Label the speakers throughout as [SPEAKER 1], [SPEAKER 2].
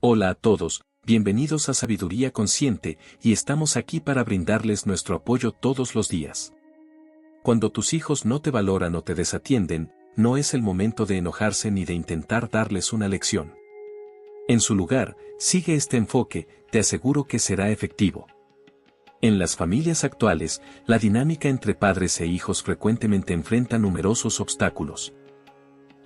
[SPEAKER 1] Hola a todos, bienvenidos a Sabiduría Consciente, y estamos aquí para brindarles nuestro apoyo todos los días. Cuando tus hijos no te valoran o te desatienden, no es el momento de enojarse ni de intentar darles una lección. En su lugar, sigue este enfoque, te aseguro que será efectivo. En las familias actuales, la dinámica entre padres e hijos frecuentemente enfrenta numerosos obstáculos.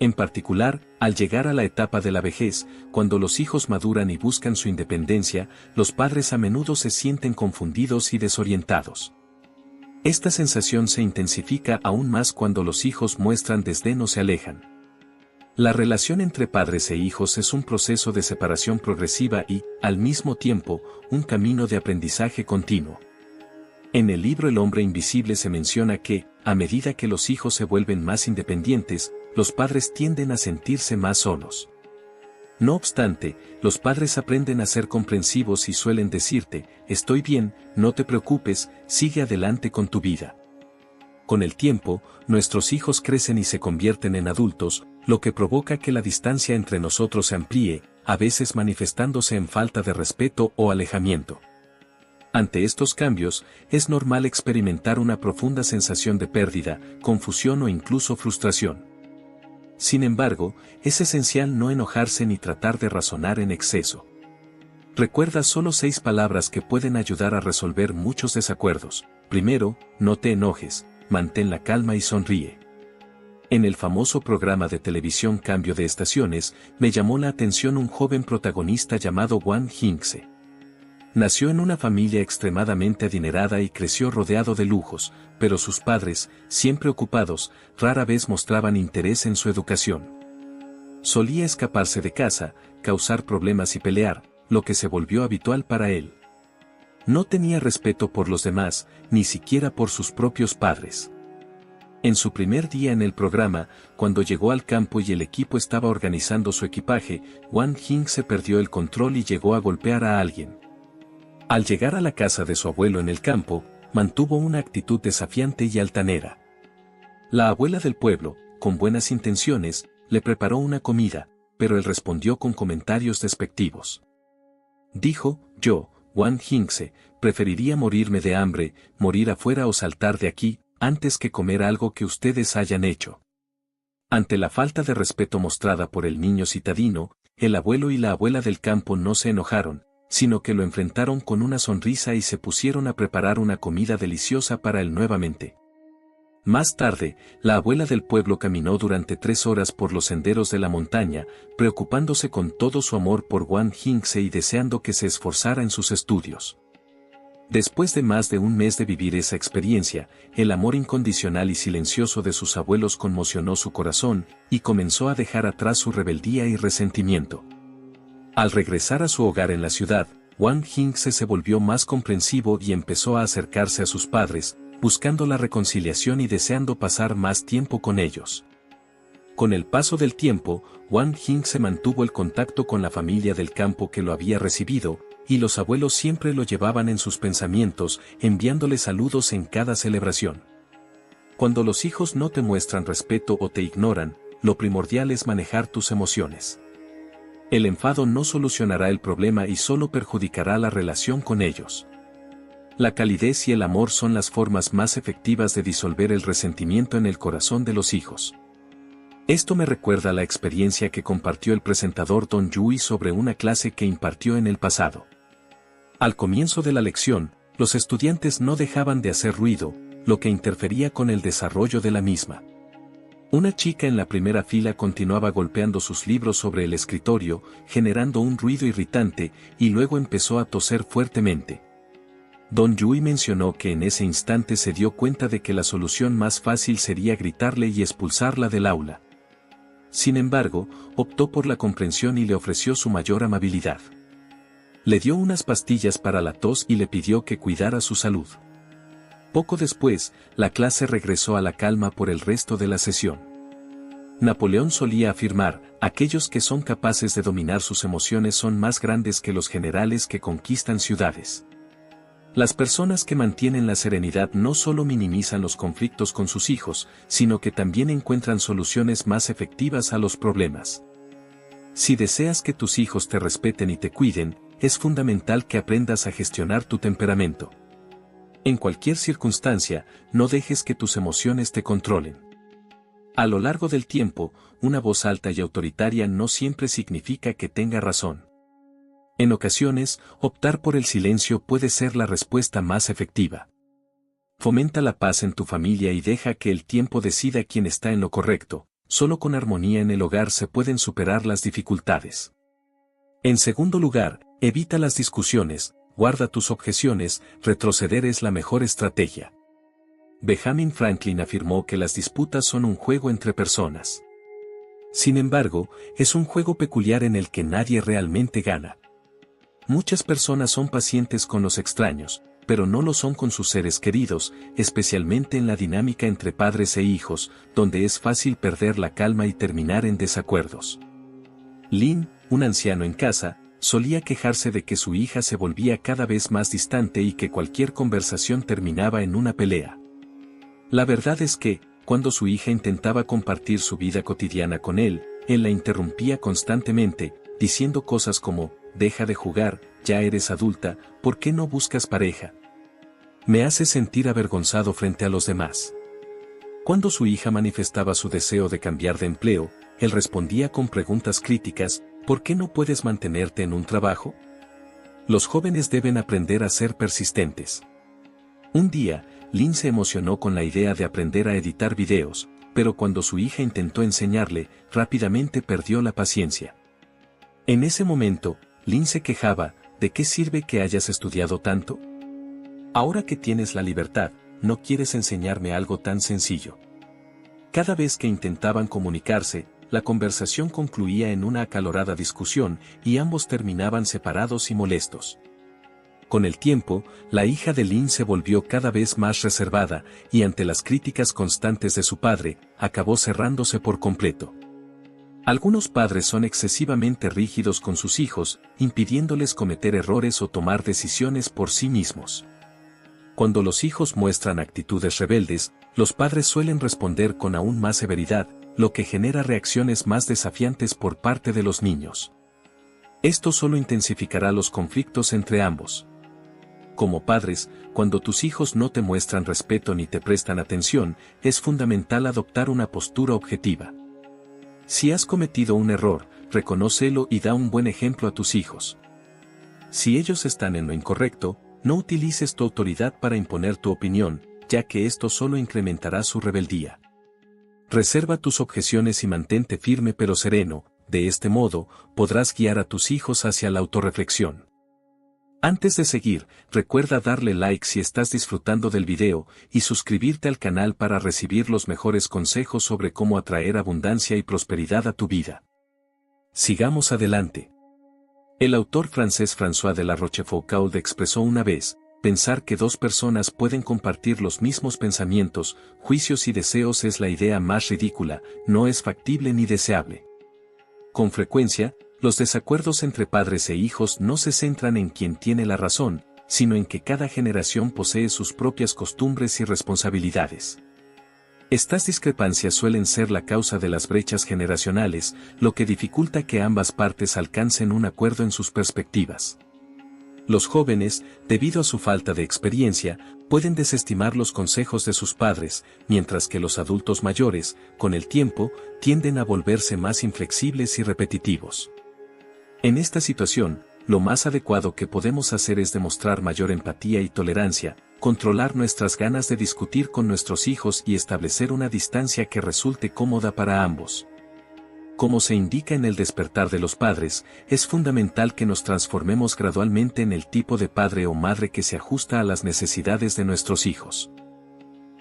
[SPEAKER 1] En particular, al llegar a la etapa de la vejez, cuando los hijos maduran y buscan su independencia, los padres a menudo se sienten confundidos y desorientados. Esta sensación se intensifica aún más cuando los hijos muestran desdén o se alejan. La relación entre padres e hijos es un proceso de separación progresiva y, al mismo tiempo, un camino de aprendizaje continuo. En el libro El hombre invisible se menciona que, a medida que los hijos se vuelven más independientes, los padres tienden a sentirse más solos. No obstante, los padres aprenden a ser comprensivos y suelen decirte, estoy bien, no te preocupes, sigue adelante con tu vida. Con el tiempo, nuestros hijos crecen y se convierten en adultos, lo que provoca que la distancia entre nosotros se amplíe, a veces manifestándose en falta de respeto o alejamiento. Ante estos cambios, es normal experimentar una profunda sensación de pérdida, confusión o incluso frustración. Sin embargo, es esencial no enojarse ni tratar de razonar en exceso. Recuerda solo 6 palabras que pueden ayudar a resolver muchos desacuerdos. Primero, no te enojes, mantén la calma y sonríe. En el famoso programa de televisión Cambio de Estaciones, me llamó la atención un joven protagonista llamado Wang Jingse. Nació en una familia extremadamente adinerada y creció rodeado de lujos, pero sus padres, siempre ocupados, rara vez mostraban interés en su educación. Solía escaparse de casa, causar problemas y pelear, lo que se volvió habitual para él. No tenía respeto por los demás, ni siquiera por sus propios padres. En su primer día en el programa, cuando llegó al campo y el equipo estaba organizando su equipaje, Wang Jingse perdió el control y llegó a golpear a alguien. Al llegar a la casa de su abuelo en el campo, mantuvo una actitud desafiante y altanera. La abuela del pueblo, con buenas intenciones, le preparó una comida, pero él respondió con comentarios despectivos. Dijo, yo, Wang Jingse, preferiría morirme de hambre, morir afuera o saltar de aquí, antes que comer algo que ustedes hayan hecho. Ante la falta de respeto mostrada por el niño citadino, el abuelo y la abuela del campo no se enojaron, sino que lo enfrentaron con una sonrisa y se pusieron a preparar una comida deliciosa para él nuevamente. Más tarde, la abuela del pueblo caminó durante 3 horas por los senderos de la montaña, preocupándose con todo su amor por Wang Jingse y deseando que se esforzara en sus estudios. Después de más de un mes de vivir esa experiencia, el amor incondicional y silencioso de sus abuelos conmocionó su corazón, y comenzó a dejar atrás su rebeldía y resentimiento. Al regresar a su hogar en la ciudad, Wang Jingse se volvió más comprensivo y empezó a acercarse a sus padres, buscando la reconciliación y deseando pasar más tiempo con ellos. Con el paso del tiempo, Wang Jingse mantuvo el contacto con la familia del campo que lo había recibido, y los abuelos siempre lo llevaban en sus pensamientos, enviándole saludos en cada celebración. Cuando los hijos no te muestran respeto o te ignoran, lo primordial es manejar tus emociones. El enfado no solucionará el problema y solo perjudicará la relación con ellos. La calidez y el amor son las formas más efectivas de disolver el resentimiento en el corazón de los hijos. Esto me recuerda la experiencia que compartió el presentador Don Yui sobre una clase que impartió en el pasado. Al comienzo de la lección, los estudiantes no dejaban de hacer ruido, lo que interfería con el desarrollo de la misma. Una chica en la primera fila continuaba golpeando sus libros sobre el escritorio, generando un ruido irritante, y luego empezó a toser fuertemente. Don Yui mencionó que en ese instante se dio cuenta de que la solución más fácil sería gritarle y expulsarla del aula. Sin embargo, optó por la comprensión y le ofreció su mayor amabilidad. Le dio unas pastillas para la tos y le pidió que cuidara su salud. Poco después, la clase regresó a la calma por el resto de la sesión. Napoleón solía afirmar, aquellos que son capaces de dominar sus emociones son más grandes que los generales que conquistan ciudades. Las personas que mantienen la serenidad no solo minimizan los conflictos con sus hijos, sino que también encuentran soluciones más efectivas a los problemas. Si deseas que tus hijos te respeten y te cuiden, es fundamental que aprendas a gestionar tu temperamento. En cualquier circunstancia, no dejes que tus emociones te controlen. A lo largo del tiempo, una voz alta y autoritaria no siempre significa que tenga razón. En ocasiones, optar por el silencio puede ser la respuesta más efectiva. Fomenta la paz en tu familia y deja que el tiempo decida quién está en lo correcto. Solo con armonía en el hogar se pueden superar las dificultades. En segundo lugar, evita las discusiones, guarda tus objeciones, retroceder es la mejor estrategia. Benjamin Franklin afirmó que las disputas son un juego entre personas. Sin embargo, es un juego peculiar en el que nadie realmente gana. Muchas personas son pacientes con los extraños, pero no lo son con sus seres queridos, especialmente en la dinámica entre padres e hijos, donde es fácil perder la calma y terminar en desacuerdos. Lynn, un anciano en casa, solía quejarse de que su hija se volvía cada vez más distante y que cualquier conversación terminaba en una pelea. La verdad es que, cuando su hija intentaba compartir su vida cotidiana con él la interrumpía constantemente, diciendo cosas como, deja de jugar, ya eres adulta, ¿por qué no buscas pareja? Me hace sentir avergonzado frente a los demás. Cuando su hija manifestaba su deseo de cambiar de empleo, él respondía con preguntas críticas, ¿por qué no puedes mantenerte en un trabajo? Los jóvenes deben aprender a ser persistentes. Un día, Lynn se emocionó con la idea de aprender a editar videos, pero cuando su hija intentó enseñarle, rápidamente perdió la paciencia. En ese momento, Lynn se quejaba, ¿de qué sirve que hayas estudiado tanto? Ahora que tienes la libertad, ¿no quieres enseñarme algo tan sencillo? Cada vez que intentaban comunicarse, la conversación concluía en una acalorada discusión y ambos terminaban separados y molestos. Con el tiempo, la hija de Lynn se volvió cada vez más reservada y ante las críticas constantes de su padre, acabó cerrándose por completo. Algunos padres son excesivamente rígidos con sus hijos, impidiéndoles cometer errores o tomar decisiones por sí mismos. Cuando los hijos muestran actitudes rebeldes, los padres suelen responder con aún más severidad, lo que genera reacciones más desafiantes por parte de los niños. Esto solo intensificará los conflictos entre ambos. Como padres, cuando tus hijos no te muestran respeto ni te prestan atención, es fundamental adoptar una postura objetiva. Si has cometido un error, reconócelo y da un buen ejemplo a tus hijos. Si ellos están en lo incorrecto, no utilices tu autoridad para imponer tu opinión, ya que esto solo incrementará su rebeldía. Reserva tus objeciones y mantente firme pero sereno, de este modo, podrás guiar a tus hijos hacia la autorreflexión. Antes de seguir, recuerda darle like si estás disfrutando del video y suscribirte al canal para recibir los mejores consejos sobre cómo atraer abundancia y prosperidad a tu vida. Sigamos adelante. El autor francés François de La Rochefoucauld expresó una vez, pensar que dos personas pueden compartir los mismos pensamientos, juicios y deseos es la idea más ridícula, no es factible ni deseable. Con frecuencia, los desacuerdos entre padres e hijos no se centran en quién tiene la razón, sino en que cada generación posee sus propias costumbres y responsabilidades. Estas discrepancias suelen ser la causa de las brechas generacionales, lo que dificulta que ambas partes alcancen un acuerdo en sus perspectivas. Los jóvenes, debido a su falta de experiencia, pueden desestimar los consejos de sus padres, mientras que los adultos mayores, con el tiempo, tienden a volverse más inflexibles y repetitivos. En esta situación, lo más adecuado que podemos hacer es demostrar mayor empatía y tolerancia, controlar nuestras ganas de discutir con nuestros hijos y establecer una distancia que resulte cómoda para ambos. Como se indica en El despertar de los padres, es fundamental que nos transformemos gradualmente en el tipo de padre o madre que se ajusta a las necesidades de nuestros hijos.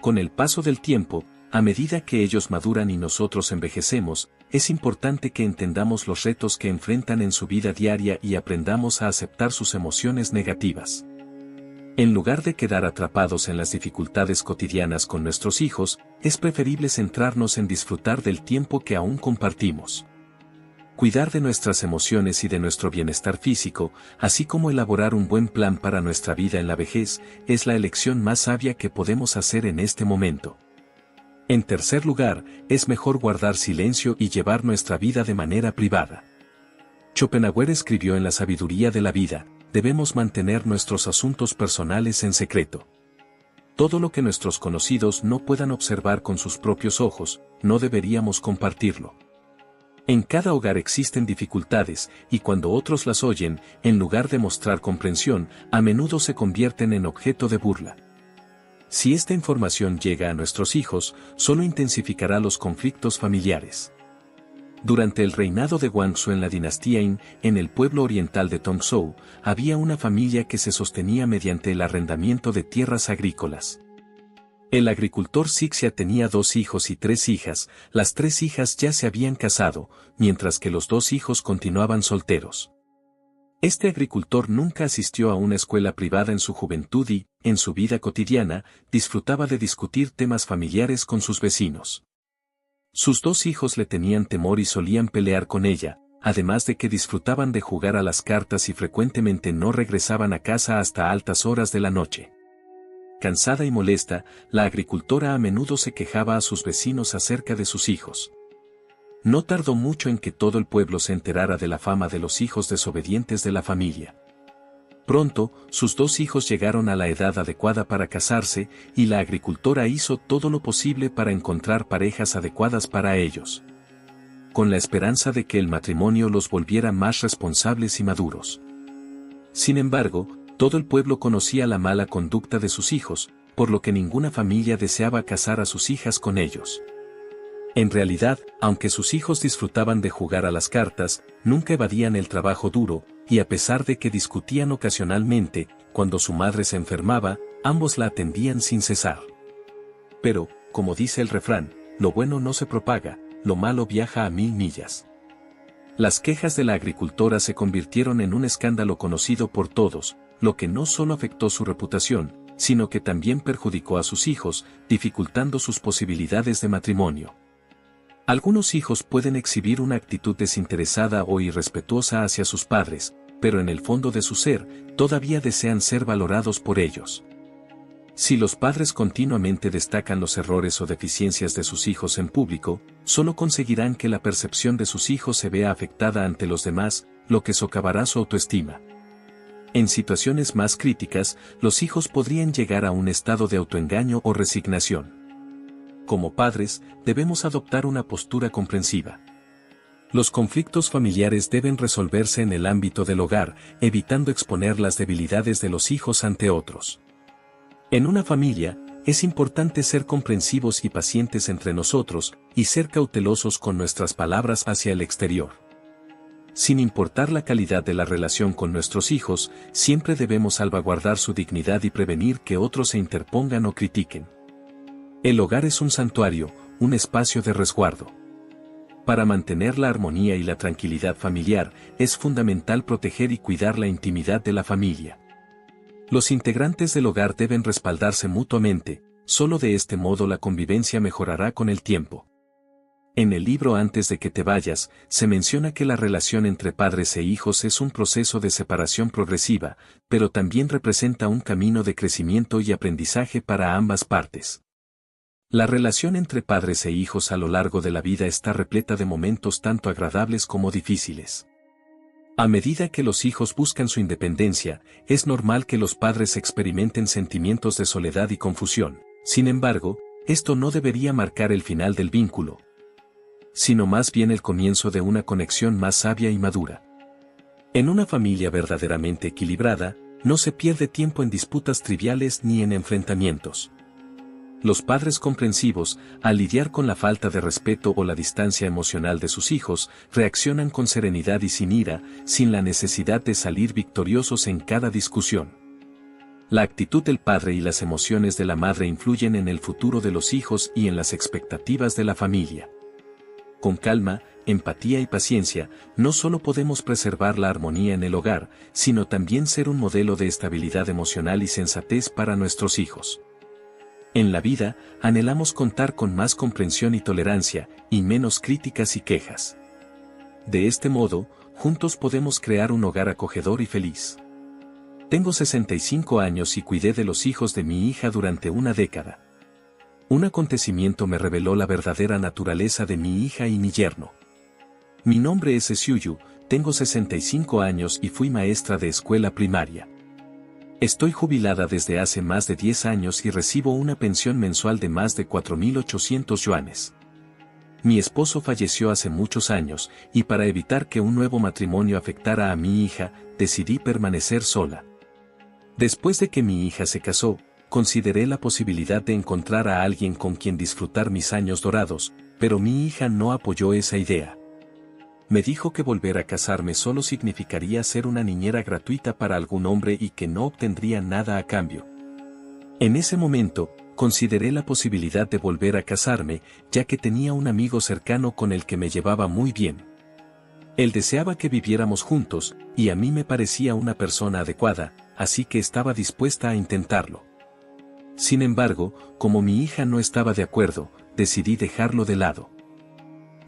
[SPEAKER 1] Con el paso del tiempo, a medida que ellos maduran y nosotros envejecemos, es importante que entendamos los retos que enfrentan en su vida diaria y aprendamos a aceptar sus emociones negativas. En lugar de quedar atrapados en las dificultades cotidianas con nuestros hijos, es preferible centrarnos en disfrutar del tiempo que aún compartimos. Cuidar de nuestras emociones y de nuestro bienestar físico, así como elaborar un buen plan para nuestra vida en la vejez, es la elección más sabia que podemos hacer en este momento. En tercer lugar, es mejor guardar silencio y llevar nuestra vida de manera privada. Schopenhauer escribió en La sabiduría de la vida, debemos mantener nuestros asuntos personales en secreto. Todo lo que nuestros conocidos no puedan observar con sus propios ojos, no deberíamos compartirlo. En cada hogar existen dificultades, y cuando otros las oyen, en lugar de mostrar comprensión, a menudo se convierten en objeto de burla. Si esta información llega a nuestros hijos, solo intensificará los conflictos familiares. Durante el reinado de Guangxu en la dinastía Qin, en el pueblo oriental de Tongzhou, había una familia que se sostenía mediante el arrendamiento de tierras agrícolas. El agricultor Xixia tenía 2 hijos y 3 hijas, las 3 hijas ya se habían casado, mientras que los 2 hijos continuaban solteros. Este agricultor nunca asistió a una escuela privada en su juventud y, en su vida cotidiana, disfrutaba de discutir temas familiares con sus vecinos. Sus 2 hijos le tenían temor y solían pelear con ella, además de que disfrutaban de jugar a las cartas y frecuentemente no regresaban a casa hasta altas horas de la noche. Cansada y molesta, la agricultora a menudo se quejaba a sus vecinos acerca de sus hijos. No tardó mucho en que todo el pueblo se enterara de la fama de los hijos desobedientes de la familia. Pronto, sus 2 hijos llegaron a la edad adecuada para casarse, y la agricultora hizo todo lo posible para encontrar parejas adecuadas para ellos, con la esperanza de que el matrimonio los volviera más responsables y maduros. Sin embargo, todo el pueblo conocía la mala conducta de sus hijos, por lo que ninguna familia deseaba casar a sus hijas con ellos. En realidad, aunque sus hijos disfrutaban de jugar a las cartas, nunca evadían el trabajo duro, y a pesar de que discutían ocasionalmente, cuando su madre se enfermaba, ambos la atendían sin cesar. Pero, como dice el refrán, lo bueno no se propaga, lo malo viaja a 1000 millas. Las quejas de la agricultora se convirtieron en un escándalo conocido por todos, lo que no solo afectó su reputación, sino que también perjudicó a sus hijos, dificultando sus posibilidades de matrimonio. Algunos hijos pueden exhibir una actitud desinteresada o irrespetuosa hacia sus padres, pero en el fondo de su ser, todavía desean ser valorados por ellos. Si los padres continuamente destacan los errores o deficiencias de sus hijos en público, solo conseguirán que la percepción de sus hijos se vea afectada ante los demás, lo que socavará su autoestima. En situaciones más críticas, los hijos podrían llegar a un estado de autoengaño o resignación. Como padres, debemos adoptar una postura comprensiva. Los conflictos familiares deben resolverse en el ámbito del hogar, evitando exponer las debilidades de los hijos ante otros. En una familia, es importante ser comprensivos y pacientes entre nosotros, y ser cautelosos con nuestras palabras hacia el exterior. Sin importar la calidad de la relación con nuestros hijos, siempre debemos salvaguardar su dignidad y prevenir que otros se interpongan o critiquen. El hogar es un santuario, un espacio de resguardo. Para mantener la armonía y la tranquilidad familiar, es fundamental proteger y cuidar la intimidad de la familia. Los integrantes del hogar deben respaldarse mutuamente, solo de este modo la convivencia mejorará con el tiempo. En el libro Antes de que te vayas, se menciona que la relación entre padres e hijos es un proceso de separación progresiva, pero también representa un camino de crecimiento y aprendizaje para ambas partes. La relación entre padres e hijos a lo largo de la vida está repleta de momentos tanto agradables como difíciles. A medida que los hijos buscan su independencia, es normal que los padres experimenten sentimientos de soledad y confusión. Sin embargo, esto no debería marcar el final del vínculo, sino más bien el comienzo de una conexión más sabia y madura. En una familia verdaderamente equilibrada, no se pierde tiempo en disputas triviales ni en enfrentamientos. Los padres comprensivos, al lidiar con la falta de respeto o la distancia emocional de sus hijos, reaccionan con serenidad y sin ira, sin la necesidad de salir victoriosos en cada discusión. La actitud del padre y las emociones de la madre influyen en el futuro de los hijos y en las expectativas de la familia. Con calma, empatía y paciencia, no solo podemos preservar la armonía en el hogar, sino también ser un modelo de estabilidad emocional y sensatez para nuestros hijos. En la vida, anhelamos contar con más comprensión y tolerancia, y menos críticas y quejas. De este modo, juntos podemos crear un hogar acogedor y feliz. Tengo 65 años y cuidé de los hijos de mi hija durante una década. Un acontecimiento me reveló la verdadera naturaleza de mi hija y mi yerno. Mi nombre es Esyuyu, tengo 65 años y fui maestra de escuela primaria. Estoy jubilada desde hace más de 10 años y recibo una pensión mensual de más de 4.800 yuanes. Mi esposo falleció hace muchos años, y para evitar que un nuevo matrimonio afectara a mi hija, decidí permanecer sola. Después de que mi hija se casó, consideré la posibilidad de encontrar a alguien con quien disfrutar mis años dorados, pero mi hija no apoyó esa idea. Me dijo que volver a casarme solo significaría ser una niñera gratuita para algún hombre y que no obtendría nada a cambio. En ese momento, consideré la posibilidad de volver a casarme, ya que tenía un amigo cercano con el que me llevaba muy bien. Él deseaba que viviéramos juntos, y a mí me parecía una persona adecuada, así que estaba dispuesta a intentarlo. Sin embargo, como mi hija no estaba de acuerdo, decidí dejarlo de lado.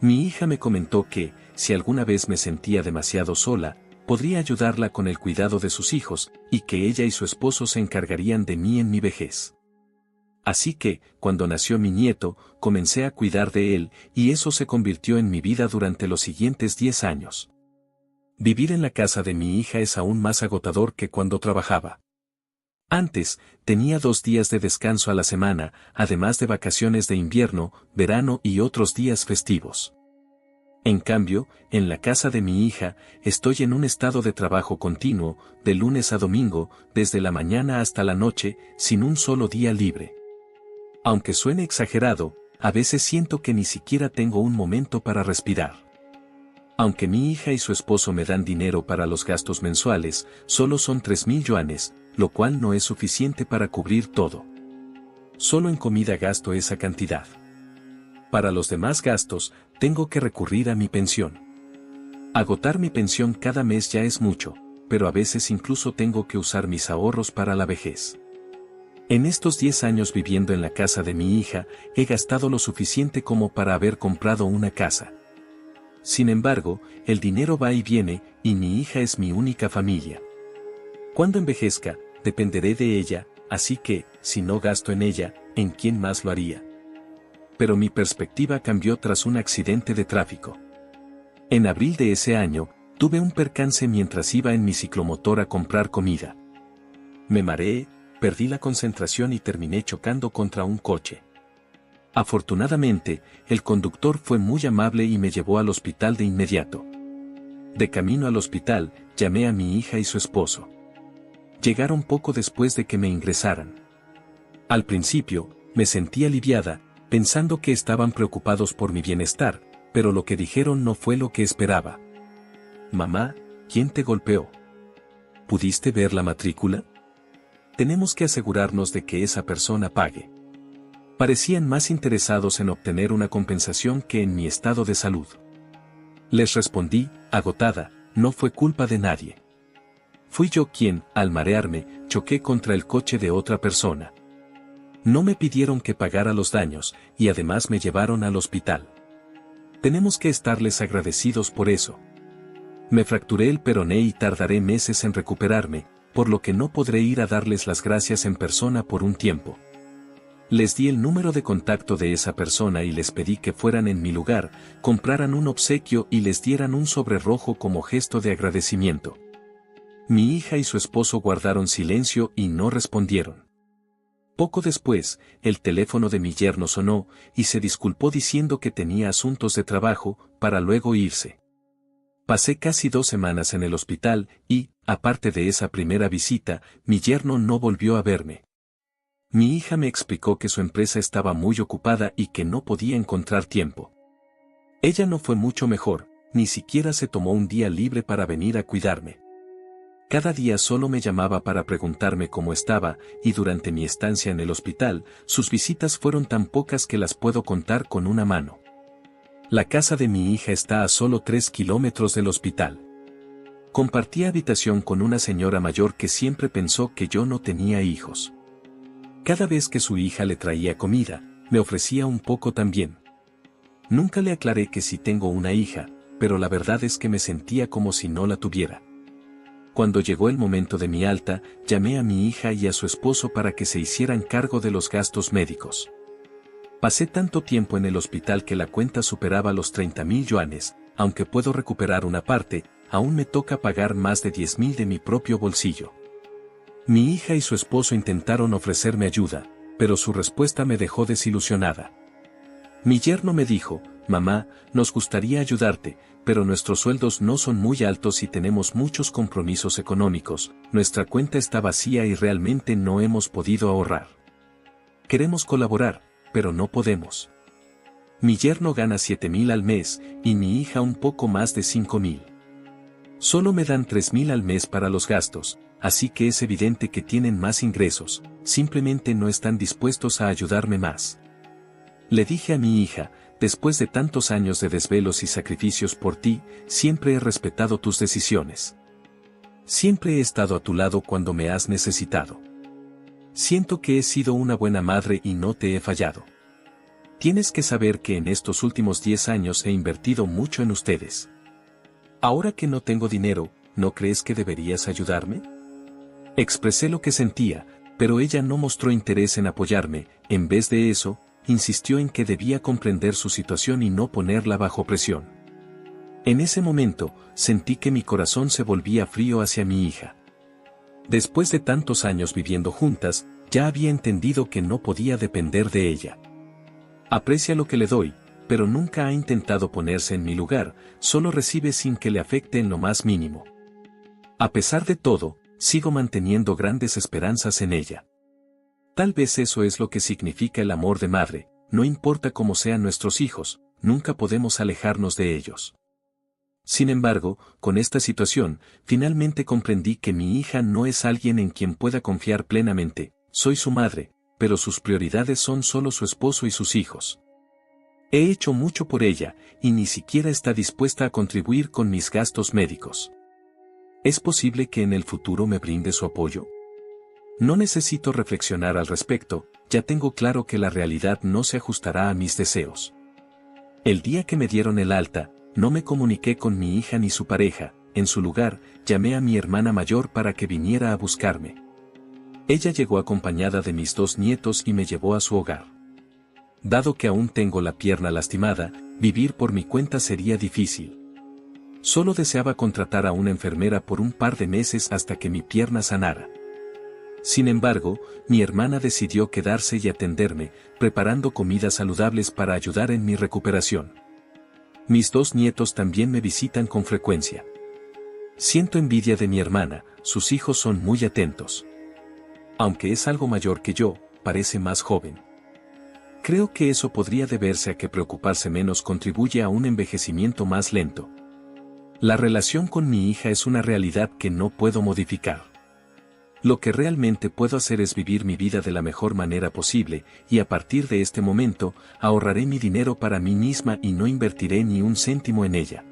[SPEAKER 1] Mi hija me comentó que, si alguna vez me sentía demasiado sola, podría ayudarla con el cuidado de sus hijos, y que ella y su esposo se encargarían de mí en mi vejez. Así que, cuando nació mi nieto, comencé a cuidar de él, y eso se convirtió en mi vida durante los siguientes 10 años. Vivir en la casa de mi hija es aún más agotador que cuando trabajaba. Antes, tenía 2 días de descanso a la semana, además de vacaciones de invierno, verano y otros días festivos. En cambio, en la casa de mi hija, estoy en un estado de trabajo continuo, de lunes a domingo, desde la mañana hasta la noche, sin un solo día libre. Aunque suene exagerado, a veces siento que ni siquiera tengo un momento para respirar. Aunque mi hija y su esposo me dan dinero para los gastos mensuales, solo son 3.000 yuanes, lo cual no es suficiente para cubrir todo. Solo en comida gasto esa cantidad. Para los demás gastos, tengo que recurrir a mi pensión. Agotar mi pensión cada mes ya es mucho, pero a veces incluso tengo que usar mis ahorros para la vejez. En estos 10 años viviendo en la casa de mi hija, he gastado lo suficiente como para haber comprado una casa. Sin embargo, el dinero va y viene, y mi hija es mi única familia. Cuando envejezca, dependeré de ella, así que, si no gasto en ella, ¿en quién más lo haría? Pero mi perspectiva cambió tras un accidente de tráfico. En abril de ese año, tuve un percance mientras iba en mi ciclomotor a comprar comida. Me mareé, perdí la concentración y terminé chocando contra un coche. Afortunadamente, el conductor fue muy amable y me llevó al hospital de inmediato. De camino al hospital, llamé a mi hija y su esposo. Llegaron poco después de que me ingresaran. Al principio, me sentí aliviada, pensando que estaban preocupados por mi bienestar, pero lo que dijeron no fue lo que esperaba. Mamá, ¿quién te golpeó? ¿Pudiste ver la matrícula? Tenemos que asegurarnos de que esa persona pague. Parecían más interesados en obtener una compensación que en mi estado de salud. Les respondí, agotada, no fue culpa de nadie. Fui yo quien, al marearme, choqué contra el coche de otra persona. No me pidieron que pagara los daños, y además me llevaron al hospital. Tenemos que estarles agradecidos por eso. Me fracturé el peroné y tardaré meses en recuperarme, por lo que no podré ir a darles las gracias en persona por un tiempo. Les di el número de contacto de esa persona y les pedí que fueran en mi lugar, compraran un obsequio y les dieran un sobre rojo como gesto de agradecimiento. Mi hija y su esposo guardaron silencio y no respondieron. Poco después, el teléfono de mi yerno sonó, y se disculpó diciendo que tenía asuntos de trabajo, para luego irse. Pasé casi 2 semanas en el hospital y, aparte de esa primera visita, mi yerno no volvió a verme. Mi hija me explicó que su empresa estaba muy ocupada y que no podía encontrar tiempo. Ella no fue mucho mejor, ni siquiera se tomó un día libre para venir a cuidarme. Cada día solo me llamaba para preguntarme cómo estaba, y durante mi estancia en el hospital, sus visitas fueron tan pocas que las puedo contar con una mano. La casa de mi hija está a solo 3 kilómetros del hospital. Compartía habitación con una señora mayor que siempre pensó que yo no tenía hijos. Cada vez que su hija le traía comida, me ofrecía un poco también. Nunca le aclaré que sí tengo una hija, pero la verdad es que me sentía como si no la tuviera. Cuando llegó el momento de mi alta, llamé a mi hija y a su esposo para que se hicieran cargo de los gastos médicos. Pasé tanto tiempo en el hospital que la cuenta superaba los 30.000 yuanes, aunque puedo recuperar una parte, aún me toca pagar más de 10.000 de mi propio bolsillo. Mi hija y su esposo intentaron ofrecerme ayuda, pero su respuesta me dejó desilusionada. Mi yerno me dijo: mamá, nos gustaría ayudarte, pero nuestros sueldos no son muy altos y tenemos muchos compromisos económicos, nuestra cuenta está vacía y realmente no hemos podido ahorrar. Queremos colaborar, pero no podemos. Mi yerno gana 7.000 al mes, y mi hija un poco más de 5.000. Solo me dan 3.000 al mes para los gastos, así que es evidente que tienen más ingresos, simplemente no están dispuestos a ayudarme más. Le dije a mi hija: después de tantos años de desvelos y sacrificios por ti, siempre he respetado tus decisiones. Siempre he estado a tu lado cuando me has necesitado. Siento que he sido una buena madre y no te he fallado. Tienes que saber que en estos últimos 10 años he invertido mucho en ustedes. Ahora que no tengo dinero, ¿no crees que deberías ayudarme? Expresé lo que sentía, pero ella no mostró interés en apoyarme. En vez de eso, insistió en que debía comprender su situación y no ponerla bajo presión. En ese momento, sentí que mi corazón se volvía frío hacia mi hija. Después de tantos años viviendo juntas, ya había entendido que no podía depender de ella. Aprecia lo que le doy, pero nunca ha intentado ponerse en mi lugar, solo recibe sin que le afecte en lo más mínimo. A pesar de todo, sigo manteniendo grandes esperanzas en ella. Tal vez eso es lo que significa el amor de madre: no importa cómo sean nuestros hijos, nunca podemos alejarnos de ellos. Sin embargo, con esta situación, finalmente comprendí que mi hija no es alguien en quien pueda confiar plenamente. Soy su madre, pero sus prioridades son solo su esposo y sus hijos. He hecho mucho por ella, y ni siquiera está dispuesta a contribuir con mis gastos médicos. ¿Es posible que en el futuro me brinde su apoyo? No necesito reflexionar al respecto, ya tengo claro que la realidad no se ajustará a mis deseos. El día que me dieron el alta, no me comuniqué con mi hija ni su pareja. En su lugar, llamé a mi hermana mayor para que viniera a buscarme. Ella llegó acompañada de mis 2 nietos y me llevó a su hogar. Dado que aún tengo la pierna lastimada, vivir por mi cuenta sería difícil. Solo deseaba contratar a una enfermera por un par de meses hasta que mi pierna sanara. Sin embargo, mi hermana decidió quedarse y atenderme, preparando comidas saludables para ayudar en mi recuperación. Mis 2 nietos también me visitan con frecuencia. Siento envidia de mi hermana, sus hijos son muy atentos. Aunque es algo mayor que yo, parece más joven. Creo que eso podría deberse a que preocuparse menos contribuye a un envejecimiento más lento. La relación con mi hija es una realidad que no puedo modificar. Lo que realmente puedo hacer es vivir mi vida de la mejor manera posible, y a partir de este momento, ahorraré mi dinero para mí misma y no invertiré ni un céntimo en ella.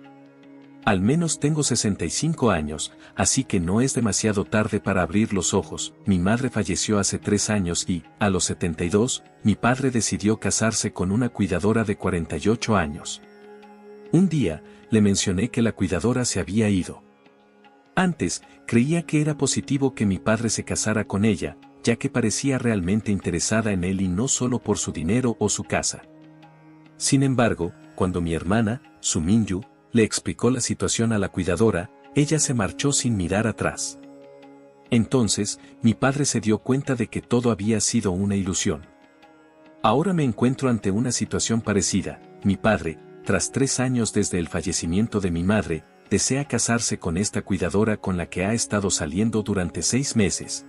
[SPEAKER 1] Al menos tengo 65 años, así que no es demasiado tarde para abrir los ojos. Mi madre falleció hace 3 años y, a los 72, mi padre decidió casarse con una cuidadora de 48 años. Un día, le mencioné que la cuidadora se había ido. Antes, creía que era positivo que mi padre se casara con ella, ya que parecía realmente interesada en él y no solo por su dinero o su casa. Sin embargo, cuando mi hermana, Su Minyu, le explicó la situación a la cuidadora, ella se marchó sin mirar atrás. Entonces, mi padre se dio cuenta de que todo había sido una ilusión. Ahora me encuentro ante una situación parecida. Mi padre, tras 3 años desde el fallecimiento de mi madre, desea casarse con esta cuidadora con la que ha estado saliendo durante 6 meses,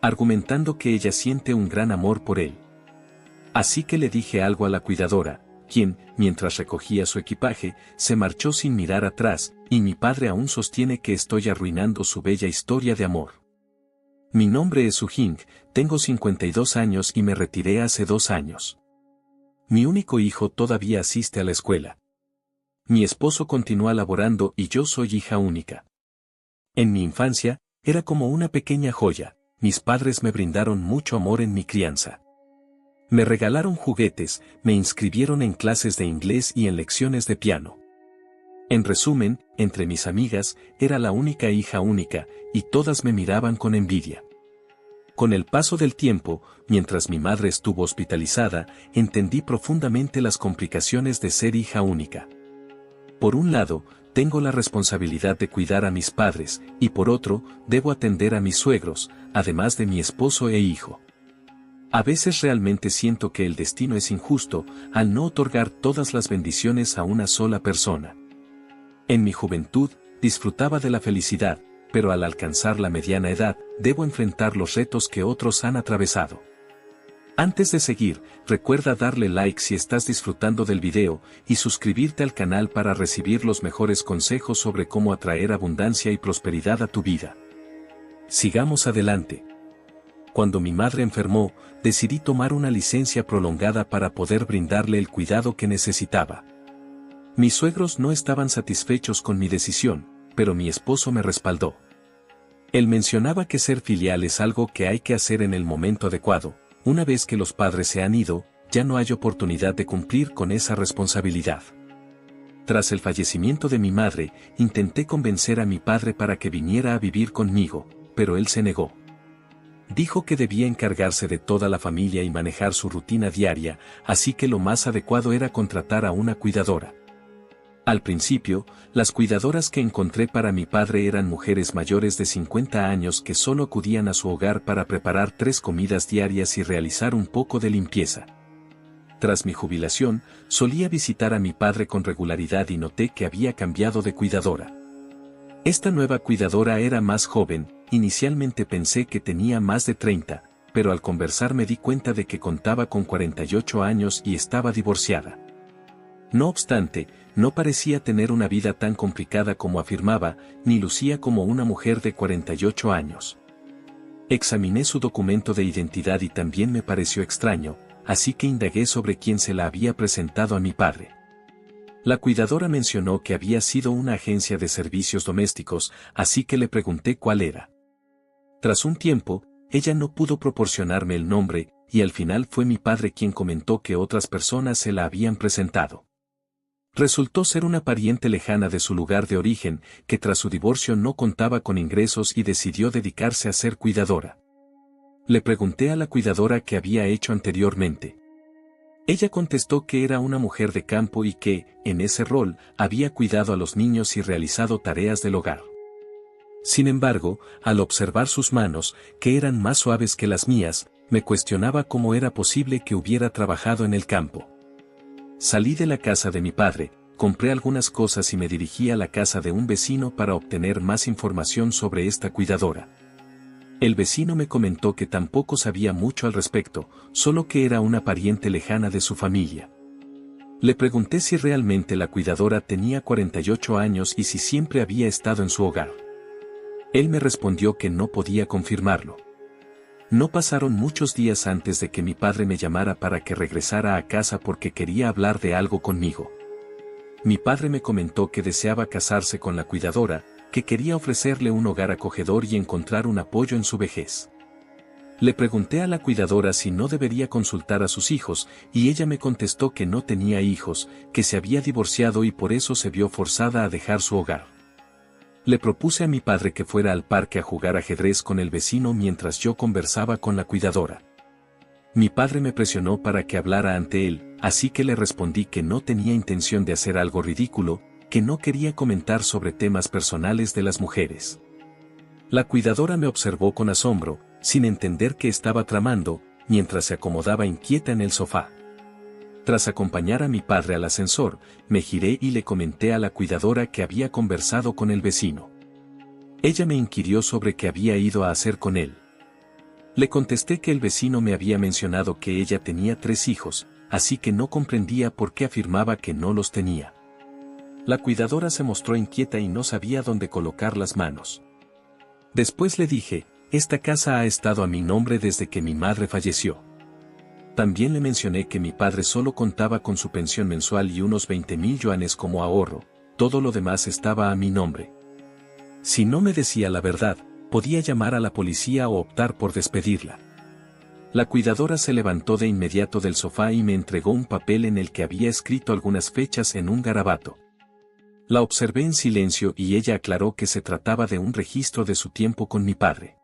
[SPEAKER 1] argumentando que ella siente un gran amor por él. Así que le dije algo a la cuidadora, quien, mientras recogía su equipaje, se marchó sin mirar atrás, y mi padre aún sostiene que estoy arruinando su bella historia de amor. Mi nombre es Sujing, tengo 52 años y me retiré hace 2 años. Mi único hijo todavía asiste a la escuela. Mi esposo continúa laborando y yo soy hija única. En mi infancia, era como una pequeña joya, mis padres me brindaron mucho amor en mi crianza. Me regalaron juguetes, me inscribieron en clases de inglés y en lecciones de piano. En resumen, entre mis amigas, era la única hija única, y todas me miraban con envidia. Con el paso del tiempo, mientras mi madre estuvo hospitalizada, entendí profundamente las complicaciones de ser hija única. Por un lado, tengo la responsabilidad de cuidar a mis padres, y por otro, debo atender a mis suegros, además de mi esposo e hijo. A veces realmente siento que el destino es injusto, al no otorgar todas las bendiciones a una sola persona. En mi juventud, disfrutaba de la felicidad, pero al alcanzar la mediana edad, debo enfrentar los retos que otros han atravesado. Antes de seguir, recuerda darle like si estás disfrutando del video, y suscribirte al canal para recibir los mejores consejos sobre cómo atraer abundancia y prosperidad a tu vida. Sigamos adelante. Cuando mi madre enfermó, decidí tomar una licencia prolongada para poder brindarle el cuidado que necesitaba. Mis suegros no estaban satisfechos con mi decisión, pero mi esposo me respaldó. Él mencionaba que ser filial es algo que hay que hacer en el momento adecuado. Una vez que los padres se han ido, ya no hay oportunidad de cumplir con esa responsabilidad. Tras el fallecimiento de mi madre, intenté convencer a mi padre para que viniera a vivir conmigo, pero él se negó. Dijo que debía encargarse de toda la familia y manejar su rutina diaria, así que lo más adecuado era contratar a una cuidadora. Al principio, las cuidadoras que encontré para mi padre eran mujeres mayores de 50 años que solo acudían a su hogar para preparar 3 comidas diarias y realizar un poco de limpieza. Tras mi jubilación, solía visitar a mi padre con regularidad y noté que había cambiado de cuidadora. Esta nueva cuidadora era más joven, inicialmente pensé que tenía más de 30, pero al conversar me di cuenta de que contaba con 48 años y estaba divorciada. No obstante, no parecía tener una vida tan complicada como afirmaba, ni lucía como una mujer de 48 años. Examiné su documento de identidad y también me pareció extraño, así que indagué sobre quién se la había presentado a mi padre. La cuidadora mencionó que había sido una agencia de servicios domésticos, así que le pregunté cuál era. Tras un tiempo, ella no pudo proporcionarme el nombre, y al final fue mi padre quien comentó que otras personas se la habían presentado. Resultó ser una pariente lejana de su lugar de origen, que tras su divorcio no contaba con ingresos y decidió dedicarse a ser cuidadora. Le pregunté a la cuidadora qué había hecho anteriormente. Ella contestó que era una mujer de campo y que, en ese rol, había cuidado a los niños y realizado tareas del hogar. Sin embargo, al observar sus manos, que eran más suaves que las mías, me cuestionaba cómo era posible que hubiera trabajado en el campo. Salí de la casa de mi padre, compré algunas cosas y me dirigí a la casa de un vecino para obtener más información sobre esta cuidadora. El vecino me comentó que tampoco sabía mucho al respecto, solo que era una pariente lejana de su familia. Le pregunté si realmente la cuidadora tenía 48 años y si siempre había estado en su hogar. Él me respondió que no podía confirmarlo. No pasaron muchos días antes de que mi padre me llamara para que regresara a casa porque quería hablar de algo conmigo. Mi padre me comentó que deseaba casarse con la cuidadora, que quería ofrecerle un hogar acogedor y encontrar un apoyo en su vejez. Le pregunté a la cuidadora si no debería consultar a sus hijos, y ella me contestó que no tenía hijos, que se había divorciado y por eso se vio forzada a dejar su hogar. Le propuse a mi padre que fuera al parque a jugar ajedrez con el vecino mientras yo conversaba con la cuidadora. Mi padre me presionó para que hablara ante él, así que le respondí que no tenía intención de hacer algo ridículo, que no quería comentar sobre temas personales de las mujeres. La cuidadora me observó con asombro, sin entender qué estaba tramando, mientras se acomodaba inquieta en el sofá. Tras acompañar a mi padre al ascensor, me giré y le comenté a la cuidadora que había conversado con el vecino. Ella me inquirió sobre qué había ido a hacer con él. Le contesté que el vecino me había mencionado que ella tenía 3 hijos, así que no comprendía por qué afirmaba que no los tenía. La cuidadora se mostró inquieta y no sabía dónde colocar las manos. Después le dije, esta casa ha estado a mi nombre desde que mi madre falleció. También le mencioné que mi padre solo contaba con su pensión mensual y unos 20,000 yuanes como ahorro, todo lo demás estaba a mi nombre. Si no me decía la verdad, podía llamar a la policía o optar por despedirla. La cuidadora se levantó de inmediato del sofá y me entregó un papel en el que había escrito algunas fechas en un garabato. La observé en silencio y ella aclaró que se trataba de un registro de su tiempo con mi padre.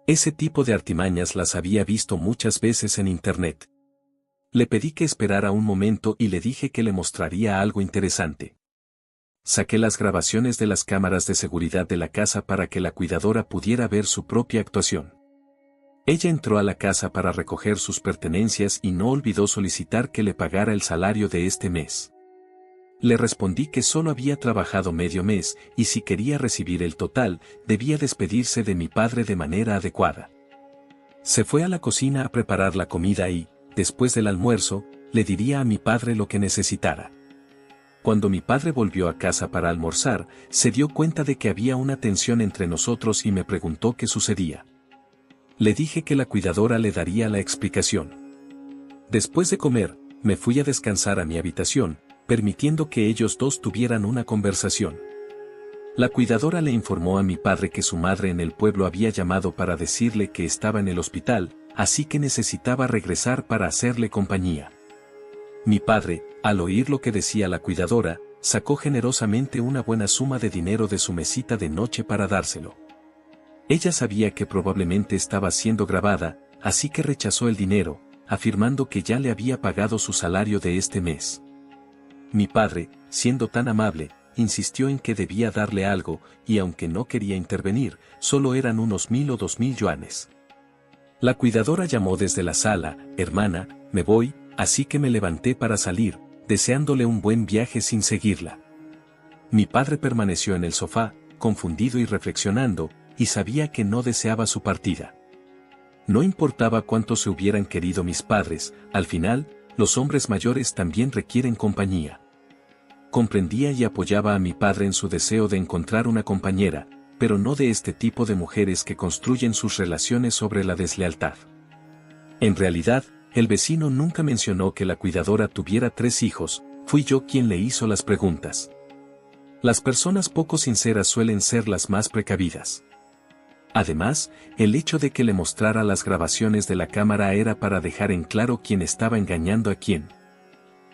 [SPEAKER 1] Ese tipo de artimañas las había visto muchas veces en internet. Le pedí que esperara un momento y le dije que le mostraría algo interesante. Saqué las grabaciones de las cámaras de seguridad de la casa para que la cuidadora pudiera ver su propia actuación. Ella entró a la casa para recoger sus pertenencias y no olvidó solicitar que le pagara el salario de este mes. Le respondí que solo había trabajado medio mes y si quería recibir el total, debía despedirse de mi padre de manera adecuada. Se fue a la cocina a preparar la comida y, después del almuerzo, le diría a mi padre lo que necesitara. Cuando mi padre volvió a casa para almorzar, se dio cuenta de que había una tensión entre nosotros y me preguntó qué sucedía. Le dije que la cuidadora le daría la explicación. Después de comer, me fui a descansar a mi habitación, permitiendo que ellos dos tuvieran una conversación. La cuidadora le informó a mi padre que su madre en el pueblo había llamado para decirle que estaba en el hospital, así que necesitaba regresar para hacerle compañía. Mi padre, al oír lo que decía la cuidadora, sacó generosamente una buena suma de dinero de su mesita de noche para dárselo. Ella sabía que probablemente estaba siendo grabada, así que rechazó el dinero, afirmando que ya le había pagado su salario de este mes. Mi padre, siendo tan amable, insistió en que debía darle algo, y aunque no quería intervenir, solo eran unos 1.000 o 2.000 yuanes. La cuidadora llamó desde la sala: «Hermana, me voy», así que me levanté para salir, deseándole un buen viaje sin seguirla. Mi padre permaneció en el sofá, confundido y reflexionando, y sabía que no deseaba su partida. No importaba cuánto se hubieran querido mis padres, al final, los hombres mayores también requieren compañía. Comprendía y apoyaba a mi padre en su deseo de encontrar una compañera, pero no de este tipo de mujeres que construyen sus relaciones sobre la deslealtad. En realidad, el vecino nunca mencionó que la cuidadora tuviera 3 hijos, fui yo quien le hizo las preguntas. Las personas poco sinceras suelen ser las más precavidas. Además, el hecho de que le mostrara las grabaciones de la cámara era para dejar en claro quién estaba engañando a quién.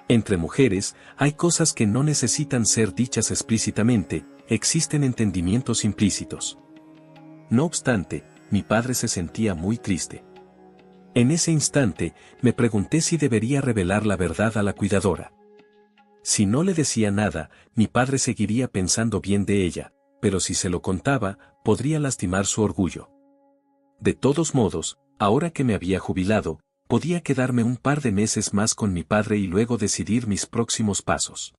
[SPEAKER 1] Entre mujeres, hay cosas que no necesitan ser dichas explícitamente, existen entendimientos implícitos. No obstante, mi padre se sentía muy triste. En ese instante, me pregunté si debería revelar la verdad a la cuidadora. Si no le decía nada, mi padre seguiría pensando bien de ella, pero si se lo contaba, podría lastimar su orgullo. De todos modos, ahora que me había jubilado, podía quedarme un par de meses más con mi padre y luego decidir mis próximos pasos.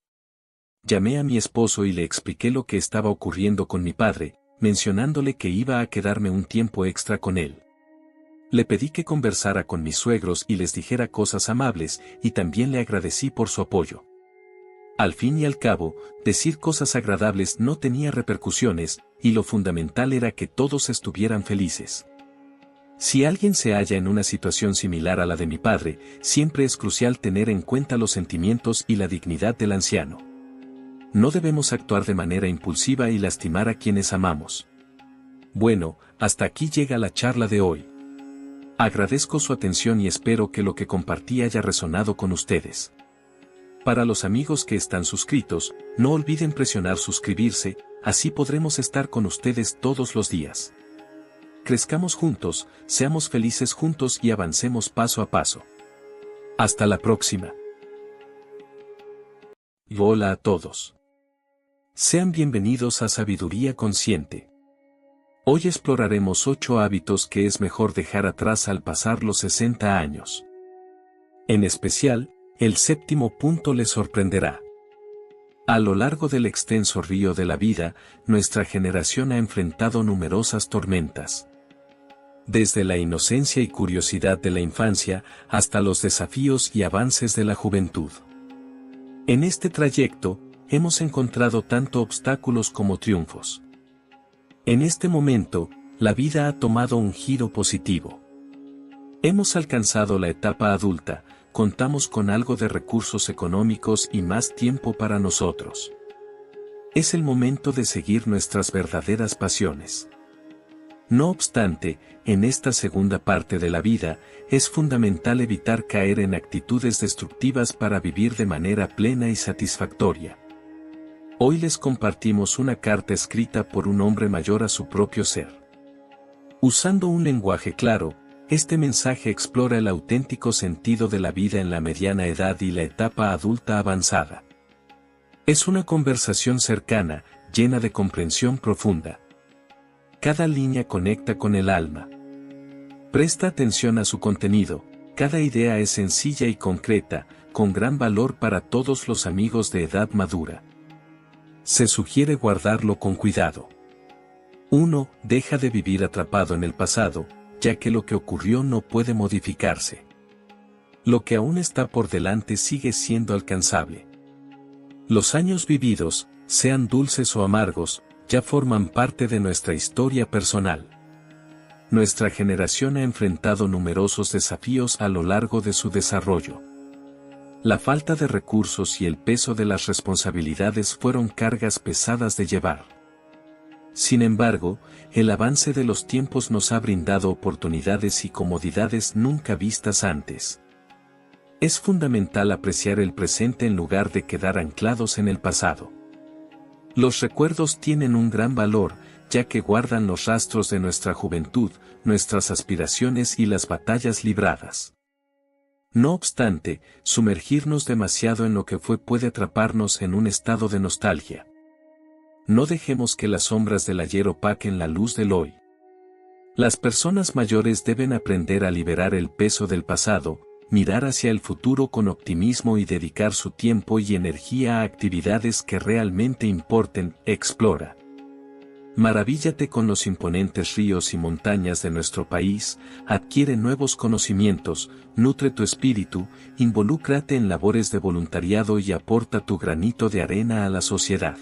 [SPEAKER 1] Llamé a mi esposo y le expliqué lo que estaba ocurriendo con mi padre, mencionándole que iba a quedarme un tiempo extra con él. Le pedí que conversara con mis suegros y les dijera cosas amables, y también le agradecí por su apoyo. Al fin y al cabo, decir cosas agradables no tenía repercusiones, y lo fundamental era que todos estuvieran felices. Si alguien se halla en una situación similar a la de mi padre, siempre es crucial tener en cuenta los sentimientos y la dignidad del anciano. No debemos actuar de manera impulsiva y lastimar a quienes amamos. Bueno, hasta aquí llega la charla de hoy. Agradezco su atención y espero que lo que compartí haya resonado con ustedes. Para los amigos que están suscritos, no olviden presionar suscribirse, así podremos estar con ustedes todos los días. Crezcamos juntos, seamos felices juntos y avancemos paso a paso. Hasta la próxima. Y hola a todos. Sean bienvenidos a Sabiduría Consciente. Hoy exploraremos 8 hábitos que es mejor dejar atrás al pasar los 60 años. En especial, el 7º punto les sorprenderá. A lo largo del extenso río de la vida, nuestra generación ha enfrentado numerosas tormentas. Desde la inocencia y curiosidad de la infancia hasta los desafíos y avances de la juventud. En este trayecto, hemos encontrado tanto obstáculos como triunfos. En este momento, la vida ha tomado un giro positivo. Hemos alcanzado la etapa adulta, contamos con algo de recursos económicos y más tiempo para nosotros. Es el momento de seguir nuestras verdaderas pasiones. No obstante, en esta segunda parte de la vida, es fundamental evitar caer en actitudes destructivas para vivir de manera plena y satisfactoria. Hoy les compartimos una carta escrita por un hombre mayor a su propio ser. Usando un lenguaje claro, este mensaje explora el auténtico sentido de la vida en la mediana edad y la etapa adulta avanzada. Es una conversación cercana, llena de comprensión profunda. Cada línea conecta con el alma. Presta atención a su contenido, cada idea es sencilla y concreta, con gran valor para todos los amigos de edad madura. Se sugiere guardarlo con cuidado. 1. Deja de vivir atrapado en el pasado, ya que lo que ocurrió no puede modificarse. Lo que aún está por delante sigue siendo alcanzable. Los años vividos, sean dulces o amargos, ya forman parte de nuestra historia personal. Nuestra generación ha enfrentado numerosos desafíos a lo largo de su desarrollo. La falta de recursos y el peso de las responsabilidades fueron cargas pesadas de llevar. Sin embargo, el avance de los tiempos nos ha brindado oportunidades y comodidades nunca vistas antes. Es fundamental apreciar el presente en lugar de quedar anclados en el pasado. Los recuerdos tienen un gran valor, ya que guardan los rastros de nuestra juventud, nuestras aspiraciones y las batallas libradas. No obstante, sumergirnos demasiado en lo que fue puede atraparnos en un estado de nostalgia. No dejemos que las sombras del ayer opaquen la luz del hoy. Las personas mayores deben aprender a liberar el peso del pasado, mirar hacia el futuro con optimismo y dedicar su tiempo y energía a actividades que realmente importen. Explora. Maravíllate con los imponentes ríos y montañas de nuestro país, adquiere nuevos conocimientos, nutre tu espíritu, involúcrate en labores de voluntariado y aporta tu granito de arena a la sociedad.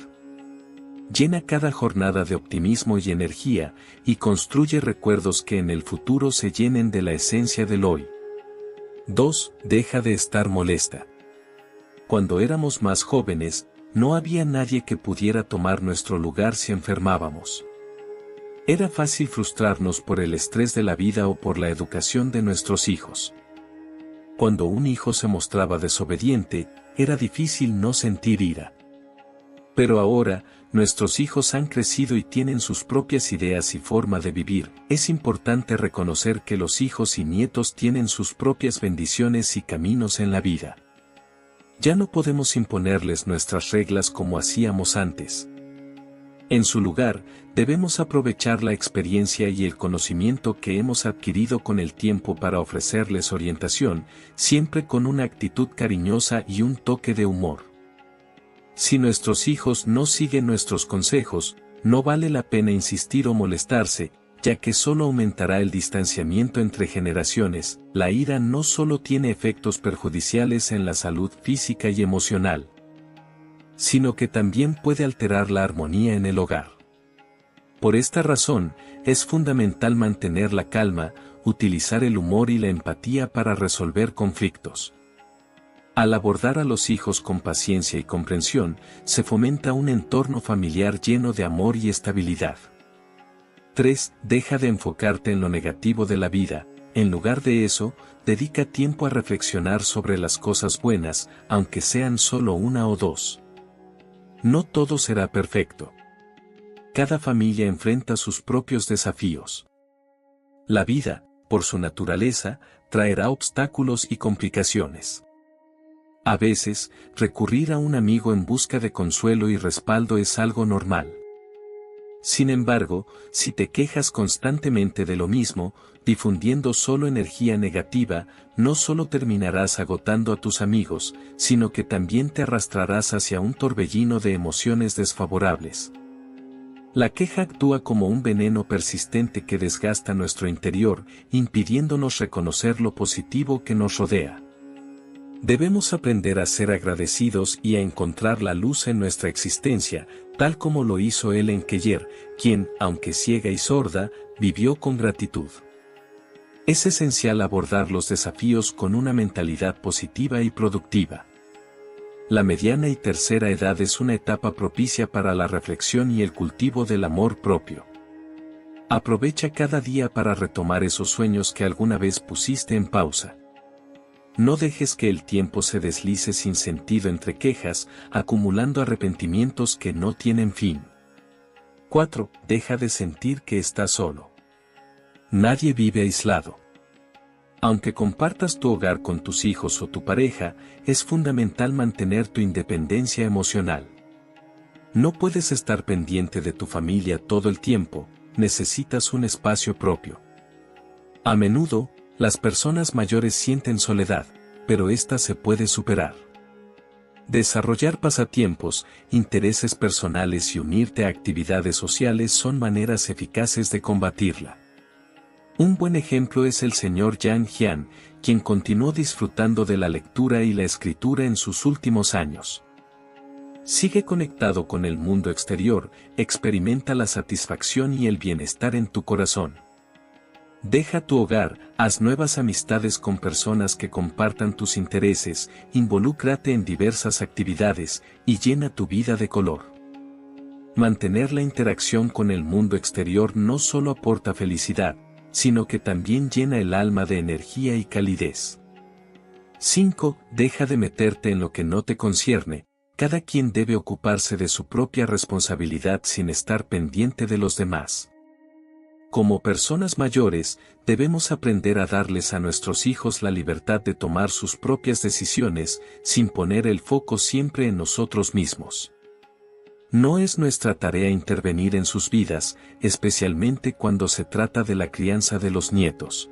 [SPEAKER 1] Llena cada jornada de optimismo y energía, y construye recuerdos que en el futuro se llenen de la esencia del hoy. 2. Deja de estar molesta. Cuando éramos más jóvenes, no había nadie que pudiera tomar nuestro lugar si enfermábamos. Era fácil frustrarnos por el estrés de la vida o por la educación de nuestros hijos. Cuando un hijo se mostraba desobediente, era difícil no sentir ira. Pero ahora, nuestros hijos han crecido y tienen sus propias ideas y forma de vivir. Es importante reconocer que los hijos y nietos tienen sus propias bendiciones y caminos en la vida. Ya no podemos imponerles nuestras reglas como hacíamos antes. En su lugar, debemos aprovechar la experiencia y el conocimiento que hemos adquirido con el tiempo para ofrecerles orientación, siempre con una actitud cariñosa y un toque de humor. Si nuestros hijos no siguen nuestros consejos, no vale la pena insistir o molestarse, ya que solo aumentará el distanciamiento entre generaciones. La ira no solo tiene efectos perjudiciales en la salud física y emocional, sino que también puede alterar la armonía en el hogar. Por esta razón, es fundamental mantener la calma, utilizar el humor y la empatía para resolver conflictos. Al abordar a los hijos con paciencia y comprensión, se fomenta un entorno familiar lleno de amor y estabilidad. 3. Deja de enfocarte en lo negativo de la vida. En lugar de eso, dedica tiempo a reflexionar sobre las cosas buenas, aunque sean solo una o dos. No todo será perfecto. Cada familia enfrenta sus propios desafíos. La vida, por su naturaleza, traerá obstáculos y complicaciones. A veces, recurrir a un amigo en busca de consuelo y respaldo es algo normal. Sin embargo, si te quejas constantemente de lo mismo, difundiendo solo energía negativa, no solo terminarás agotando a tus amigos, sino que también te arrastrarás hacia un torbellino de emociones desfavorables. La queja actúa como un veneno persistente que desgasta nuestro interior, impidiéndonos reconocer lo positivo que nos rodea. Debemos aprender a ser agradecidos y a encontrar la luz en nuestra existencia, tal como lo hizo Ellen Keller, quien, aunque ciega y sorda, vivió con gratitud. Es esencial abordar los desafíos con una mentalidad positiva y productiva. La mediana y tercera edad es una etapa propicia para la reflexión y el cultivo del amor propio. Aprovecha cada día para retomar esos sueños que alguna vez pusiste en pausa. No dejes que el tiempo se deslice sin sentido entre quejas, acumulando arrepentimientos que no tienen fin. 4. Deja de sentir que estás solo. Nadie vive aislado. Aunque compartas tu hogar con tus hijos o tu pareja, es fundamental mantener tu independencia emocional. No puedes estar pendiente de tu familia todo el tiempo, necesitas un espacio propio. A menudo, las personas mayores sienten soledad, pero esta se puede superar. Desarrollar pasatiempos, intereses personales y unirte a actividades sociales son maneras eficaces de combatirla. Un buen ejemplo es el señor Yang Jian, quien continuó disfrutando de la lectura y la escritura en sus últimos años. Sigue conectado con el mundo exterior, experimenta la satisfacción y el bienestar en tu corazón. Deja tu hogar, haz nuevas amistades con personas que compartan tus intereses, involúcrate en diversas actividades y llena tu vida de color. Mantener la interacción con el mundo exterior no solo aporta felicidad, sino que también llena el alma de energía y calidez. 5. Deja de meterte en lo que no te concierne. Cada quien debe ocuparse de su propia responsabilidad sin estar pendiente de los demás. Como personas mayores, debemos aprender a darles a nuestros hijos la libertad de tomar sus propias decisiones, sin poner el foco siempre en nosotros mismos. No es nuestra tarea intervenir en sus vidas, especialmente cuando se trata de la crianza de los nietos.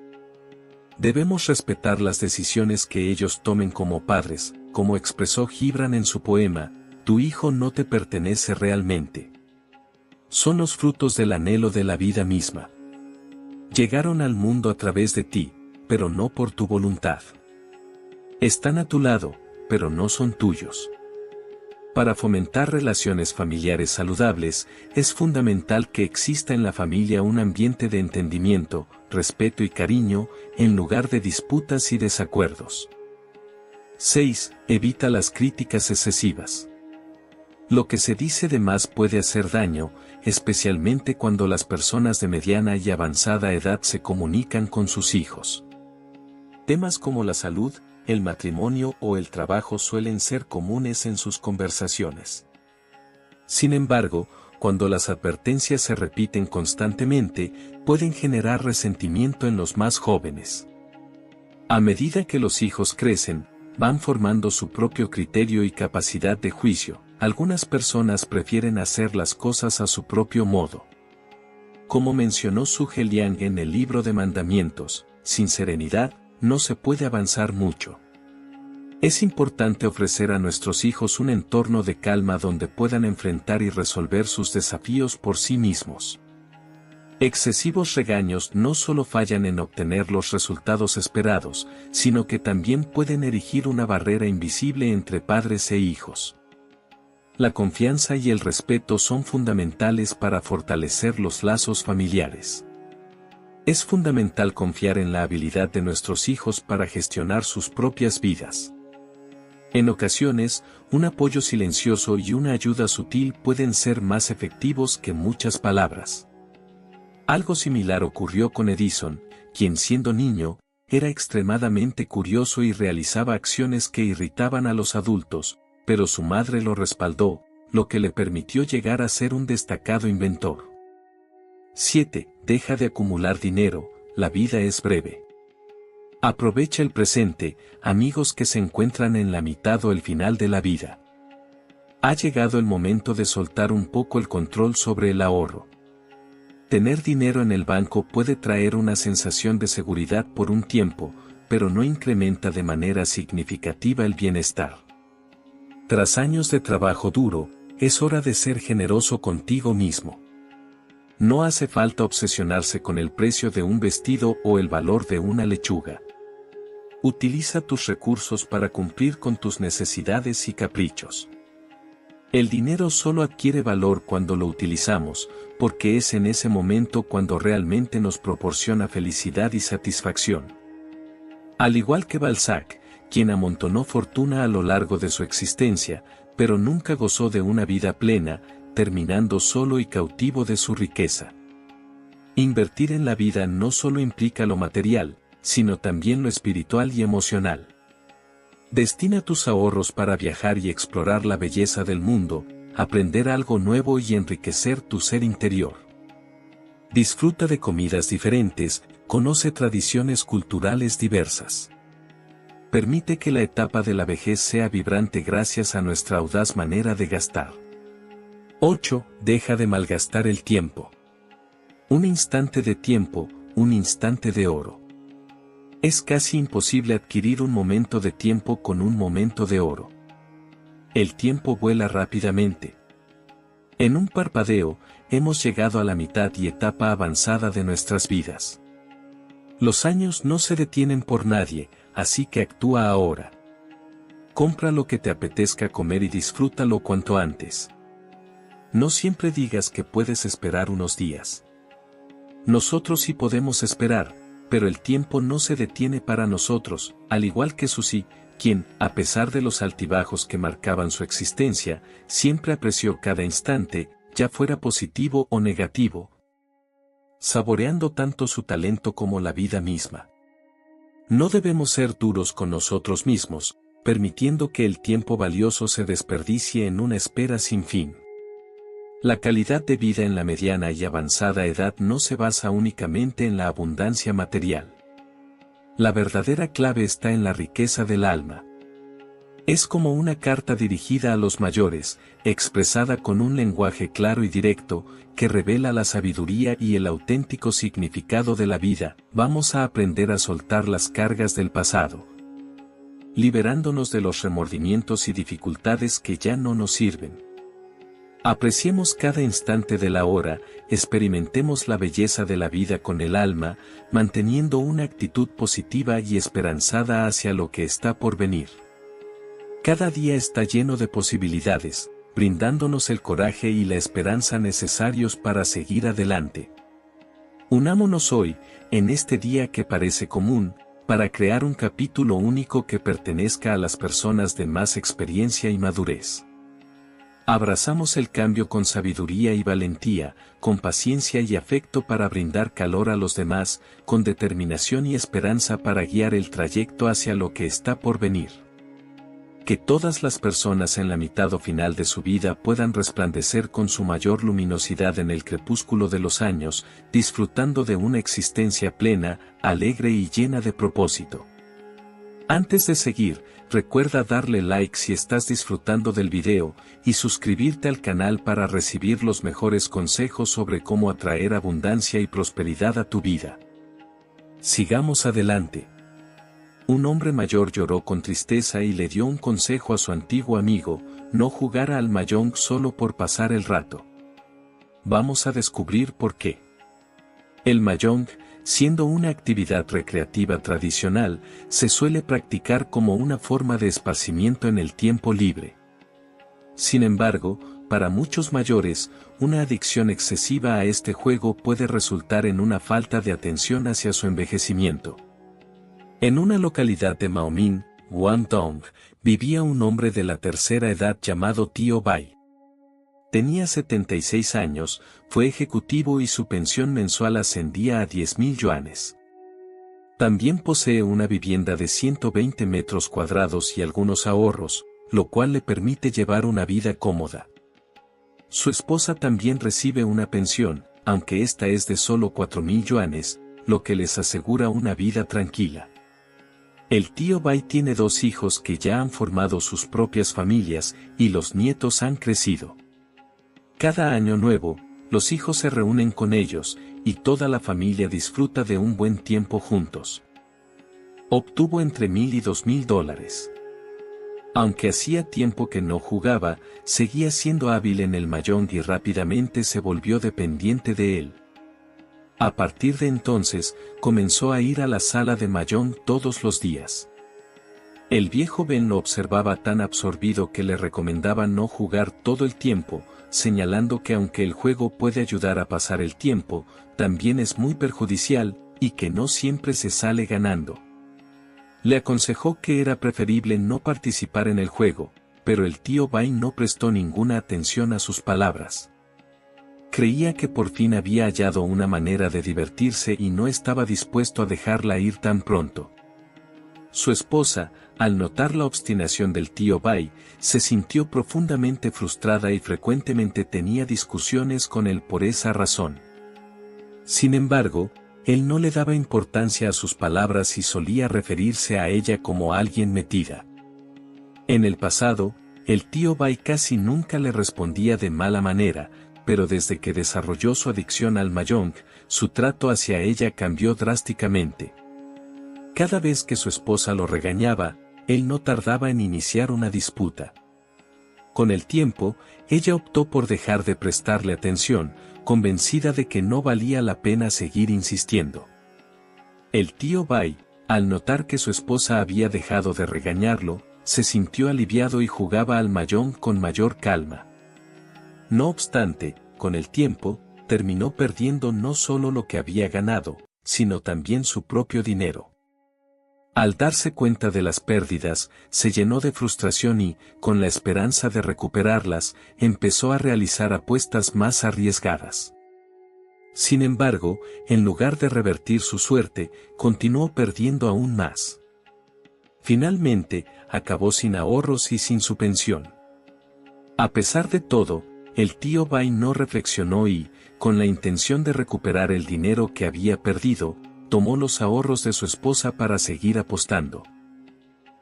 [SPEAKER 1] Debemos respetar las decisiones que ellos tomen como padres, como expresó Gibran en su poema, «Tu hijo no te pertenece realmente. Son los frutos del anhelo de la vida misma. Llegaron al mundo a través de ti, pero no por tu voluntad. Están a tu lado, pero no son tuyos». Para fomentar relaciones familiares saludables, es fundamental que exista en la familia un ambiente de entendimiento, respeto y cariño, en lugar de disputas y desacuerdos. 6. Evita las críticas excesivas. Lo que se dice de más puede hacer daño, especialmente cuando las personas de mediana y avanzada edad se comunican con sus hijos. Temas como la salud, el matrimonio o el trabajo suelen ser comunes en sus conversaciones. Sin embargo, cuando las advertencias se repiten constantemente, pueden generar resentimiento en los más jóvenes. A medida que los hijos crecen, van formando su propio criterio y capacidad de juicio. Algunas personas prefieren hacer las cosas a su propio modo. Como mencionó Zhuge Liang en el libro de Mandamientos, sin serenidad, no se puede avanzar mucho. Es importante ofrecer a nuestros hijos un entorno de calma donde puedan enfrentar y resolver sus desafíos por sí mismos. Excesivos regaños no solo fallan en obtener los resultados esperados, sino que también pueden erigir una barrera invisible entre padres e hijos. La confianza y el respeto son fundamentales para fortalecer los lazos familiares. Es fundamental confiar en la habilidad de nuestros hijos para gestionar sus propias vidas. En ocasiones, un apoyo silencioso y una ayuda sutil pueden ser más efectivos que muchas palabras. Algo similar ocurrió con Edison, quien siendo niño, era extremadamente curioso y realizaba acciones que irritaban a los adultos, pero su madre lo respaldó, lo que le permitió llegar a ser un destacado inventor. 7. Deja de acumular dinero, la vida es breve. Aprovecha el presente, amigos que se encuentran en la mitad o el final de la vida. Ha llegado el momento de soltar un poco el control sobre el ahorro. Tener dinero en el banco puede traer una sensación de seguridad por un tiempo, pero no incrementa de manera significativa el bienestar. Tras años de trabajo duro, es hora de ser generoso contigo mismo. No hace falta obsesionarse con el precio de un vestido o el valor de una lechuga. Utiliza tus recursos para cumplir con tus necesidades y caprichos. El dinero solo adquiere valor cuando lo utilizamos, porque es en ese momento cuando realmente nos proporciona felicidad y satisfacción. Al igual que Balzac, quien amontonó fortuna a lo largo de su existencia, pero nunca gozó de una vida plena, terminando solo y cautivo de su riqueza. Invertir en la vida no solo implica lo material, sino también lo espiritual y emocional. Destina tus ahorros para viajar y explorar la belleza del mundo, aprender algo nuevo y enriquecer tu ser interior. Disfruta de comidas diferentes, conoce tradiciones culturales diversas. Permite que la etapa de la vejez sea vibrante gracias a nuestra audaz manera de gastar. 8. Deja de malgastar el tiempo. Un instante de tiempo, un instante de oro. Es casi imposible adquirir un momento de tiempo con un momento de oro. El tiempo vuela rápidamente. En un parpadeo, hemos llegado a la mitad y etapa avanzada de nuestras vidas. Los años no se detienen por nadie, así que actúa ahora. Compra lo que te apetezca comer y disfrútalo cuanto antes. No siempre digas que puedes esperar unos días. Nosotros sí podemos esperar, pero el tiempo no se detiene para nosotros, al igual que Susi, quien, a pesar de los altibajos que marcaban su existencia, siempre apreció cada instante, ya fuera positivo o negativo, saboreando tanto su talento como la vida misma. No debemos ser duros con nosotros mismos, permitiendo que el tiempo valioso se desperdicie en una espera sin fin. La calidad de vida en la mediana y avanzada edad no se basa únicamente en la abundancia material. La verdadera clave está en la riqueza del alma. Es como una carta dirigida a los mayores, expresada con un lenguaje claro y directo, que revela la sabiduría y el auténtico significado de la vida. Vamos a aprender a soltar las cargas del pasado, liberándonos de los remordimientos y dificultades que ya no nos sirven. Apreciemos cada instante de la hora, experimentemos la belleza de la vida con el alma, manteniendo una actitud positiva y esperanzada hacia lo que está por venir. Cada día está lleno de posibilidades, brindándonos el coraje y la esperanza necesarios para seguir adelante. Unámonos hoy, en este día que parece común, para crear un capítulo único que pertenezca a las personas de más experiencia y madurez. Abrazamos el cambio con sabiduría y valentía, con paciencia y afecto para brindar calor a los demás, con determinación y esperanza para guiar el trayecto hacia lo que está por venir. Que todas las personas en la mitad o final de su vida puedan resplandecer con su mayor luminosidad en el crepúsculo de los años, disfrutando de una existencia plena, alegre y llena de propósito. Antes de seguir, recuerda darle like si estás disfrutando del video, y suscribirte al canal para recibir los mejores consejos sobre cómo atraer abundancia y prosperidad a tu vida. Sigamos adelante. Un hombre mayor lloró con tristeza y le dio un consejo a su antiguo amigo: no jugara al mahjong solo por pasar el rato. Vamos a descubrir por qué. El mahjong, siendo una actividad recreativa tradicional, se suele practicar como una forma de esparcimiento en el tiempo libre. Sin embargo, para muchos mayores, una adicción excesiva a este juego puede resultar en una falta de atención hacia su envejecimiento. En una localidad de Maomín, Guangdong, vivía un hombre de la tercera edad llamado Tío Bai. Tenía 76 años, fue ejecutivo y su pensión mensual ascendía a 10.000 yuanes. También posee una vivienda de 120 metros cuadrados y algunos ahorros, lo cual le permite llevar una vida cómoda. Su esposa también recibe una pensión, aunque esta es de solo 4.000 yuanes, lo que les asegura una vida tranquila. El tío Bai tiene 2 hijos que ya han formado sus propias familias, y los nietos han crecido. Cada año nuevo, los hijos se reúnen con ellos, y toda la familia disfruta de un buen tiempo juntos. Obtuvo entre $1,000 y $2,000. Aunque hacía tiempo que no jugaba, seguía siendo hábil en el mahjong y rápidamente se volvió dependiente de él. A partir de entonces, comenzó a ir a la sala de mahjong todos los días. El viejo Ben lo observaba tan absorbido que le recomendaba no jugar todo el tiempo, señalando que aunque el juego puede ayudar a pasar el tiempo, también es muy perjudicial, y que no siempre se sale ganando. Le aconsejó que era preferible no participar en el juego, pero el tío Bai no prestó ninguna atención a sus palabras. Creía que por fin había hallado una manera de divertirse y no estaba dispuesto a dejarla ir tan pronto. Su esposa, al notar la obstinación del tío Bai, se sintió profundamente frustrada y frecuentemente tenía discusiones con él por esa razón. Sin embargo, él no le daba importancia a sus palabras y solía referirse a ella como alguien metida. En el pasado, el tío Bai casi nunca le respondía de mala manera, pero desde que desarrolló su adicción al mahjong, su trato hacia ella cambió drásticamente. Cada vez que su esposa lo regañaba, él no tardaba en iniciar una disputa. Con el tiempo, ella optó por dejar de prestarle atención, convencida de que no valía la pena seguir insistiendo. El tío Bai, al notar que su esposa había dejado de regañarlo, se sintió aliviado y jugaba al mahjong con mayor calma. No obstante, con el tiempo, terminó perdiendo no solo lo que había ganado, sino también su propio dinero. Al darse cuenta de las pérdidas, se llenó de frustración y, con la esperanza de recuperarlas, empezó a realizar apuestas más arriesgadas. Sin embargo, en lugar de revertir su suerte, continuó perdiendo aún más. Finalmente, acabó sin ahorros y sin su pensión. A pesar de todo, el tío Bai no reflexionó y, con la intención de recuperar el dinero que había perdido, tomó los ahorros de su esposa para seguir apostando.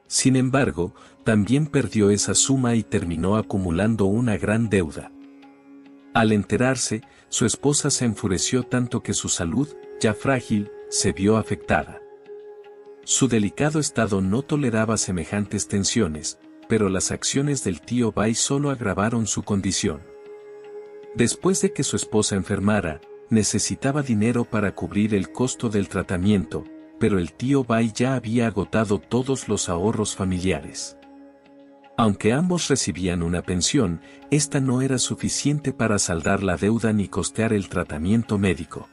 [SPEAKER 1] Sin embargo, también perdió esa suma y terminó acumulando una gran deuda. Al enterarse, su esposa se enfureció tanto que su salud, ya frágil, se vio afectada. Su delicado estado no toleraba semejantes tensiones, pero las acciones del tío Bai solo agravaron su condición. Después de que su esposa enfermara, necesitaba dinero para cubrir el costo del tratamiento, pero el tío Bai ya había agotado todos los ahorros familiares. Aunque ambos recibían una pensión, esta no era suficiente para saldar la deuda ni costear el tratamiento médico.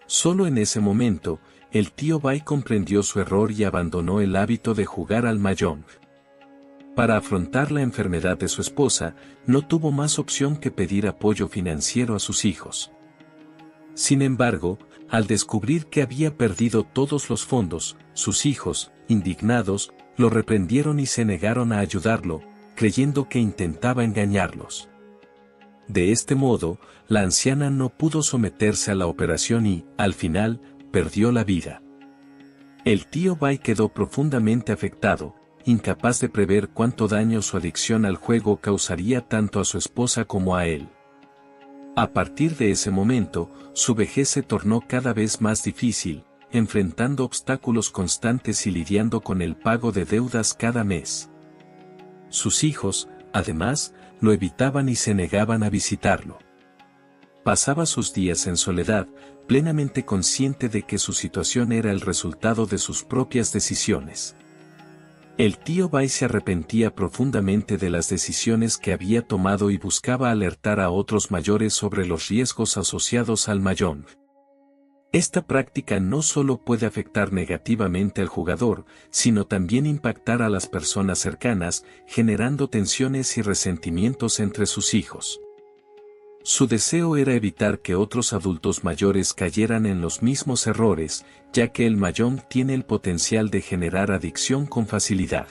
[SPEAKER 1] Solo en ese momento, el tío Bai comprendió su error y abandonó el hábito de jugar al mahjong. Para afrontar la enfermedad de su esposa, no tuvo más opción que pedir apoyo financiero a sus hijos. Sin embargo, al descubrir que había perdido todos los fondos, sus hijos, indignados, lo reprendieron y se negaron a ayudarlo, creyendo que intentaba engañarlos. De este modo, la anciana no pudo someterse a la operación y, al final, perdió la vida. El tío Bai quedó profundamente afectado, incapaz de prever cuánto daño su adicción al juego causaría tanto a su esposa como a él. A partir de ese momento, su vejez se tornó cada vez más difícil, enfrentando obstáculos constantes y lidiando con el pago de deudas cada mes. Sus hijos, además, lo evitaban y se negaban a visitarlo. Pasaba sus días en soledad, plenamente consciente de que su situación era el resultado de sus propias decisiones. El tío Bai se arrepentía profundamente de las decisiones que había tomado y buscaba alertar a otros mayores sobre los riesgos asociados al mahjong. Esta práctica no solo puede afectar negativamente al jugador, sino también impactar a las personas cercanas, generando tensiones y resentimientos entre sus hijos. Su deseo era evitar que otros adultos mayores cayeran en los mismos errores, ya que el mahjong tiene el potencial de generar adicción con facilidad.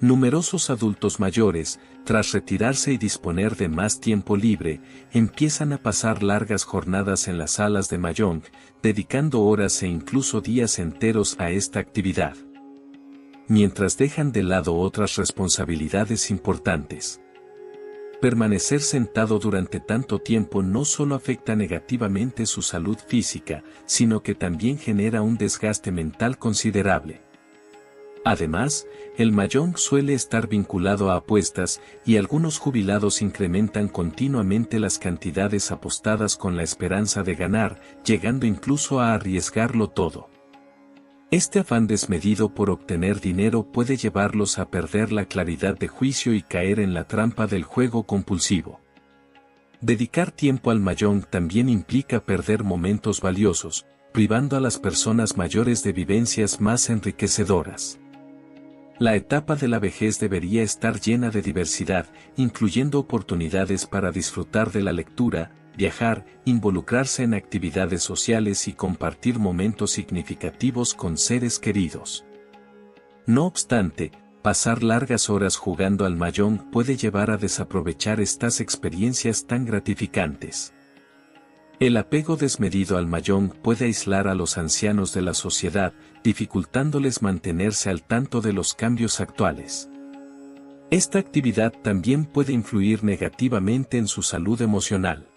[SPEAKER 1] Numerosos adultos mayores, tras retirarse y disponer de más tiempo libre, empiezan a pasar largas jornadas en las salas de mahjong, dedicando horas e incluso días enteros a esta actividad. Mientras dejan de lado otras responsabilidades importantes. Permanecer sentado durante tanto tiempo no solo afecta negativamente su salud física, sino que también genera un desgaste mental considerable. Además, el mahjong suele estar vinculado a apuestas, y algunos jubilados incrementan continuamente las cantidades apostadas con la esperanza de ganar, llegando incluso a arriesgarlo todo. Este afán desmedido por obtener dinero puede llevarlos a perder la claridad de juicio y caer en la trampa del juego compulsivo. Dedicar tiempo al mahjong también implica perder momentos valiosos, privando a las personas mayores de vivencias más enriquecedoras. La etapa de la vejez debería estar llena de diversidad, incluyendo oportunidades para disfrutar de la lectura, viajar, involucrarse en actividades sociales y compartir momentos significativos con seres queridos. No obstante, pasar largas horas jugando al mahjong puede llevar a desaprovechar estas experiencias tan gratificantes. El apego desmedido al mayón puede aislar a los ancianos de la sociedad, dificultándoles mantenerse al tanto de los cambios actuales. Esta actividad también puede influir negativamente en su salud emocional.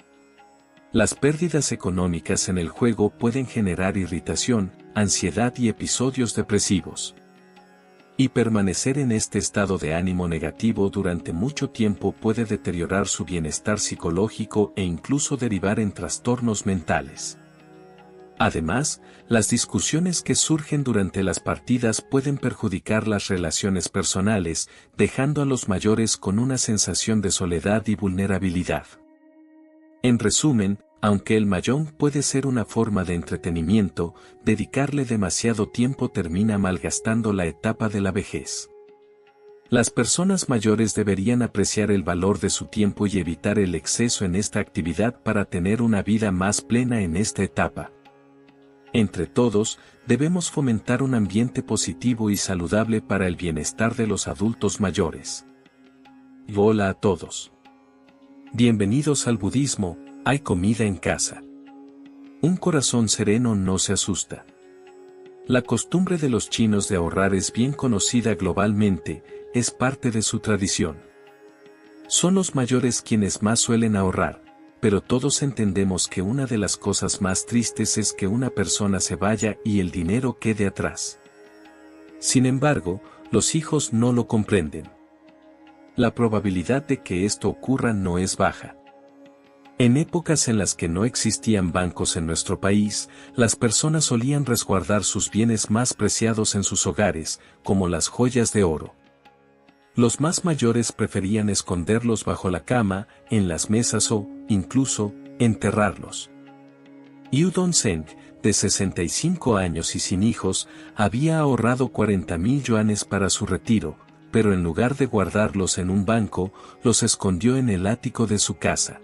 [SPEAKER 1] Las pérdidas económicas en el juego pueden generar irritación, ansiedad y episodios depresivos. Y permanecer en este estado de ánimo negativo durante mucho tiempo puede deteriorar su bienestar psicológico e incluso derivar en trastornos mentales. Además, las discusiones que surgen durante las partidas pueden perjudicar las relaciones personales, dejando a los mayores con una sensación de soledad y vulnerabilidad. En resumen, aunque el mahjong puede ser una forma de entretenimiento, dedicarle demasiado tiempo termina malgastando la etapa de la vejez. Las personas mayores deberían apreciar el valor de su tiempo y evitar el exceso en esta actividad para tener una vida más plena en esta etapa. Entre todos, debemos fomentar un ambiente positivo y saludable para el bienestar de los adultos mayores. Hola a todos. Bienvenidos al budismo. Hay comida en casa. Un corazón sereno no se asusta. La costumbre de los chinos de ahorrar es bien conocida globalmente, es parte de su tradición. Son los mayores quienes más suelen ahorrar, pero todos entendemos que una de las cosas más tristes es que una persona se vaya y el dinero quede atrás. Sin embargo, los hijos no lo comprenden. La probabilidad de que esto ocurra no es baja. En épocas en las que no existían bancos en nuestro país, las personas solían resguardar sus bienes más preciados en sus hogares, como las joyas de oro. Los más mayores preferían esconderlos bajo la cama, en las mesas o, incluso, enterrarlos. Yu Dongzheng, de 65 años y sin hijos, había ahorrado 40.000 yuanes para su retiro, pero en lugar de guardarlos en un banco, los escondió en el ático de su casa.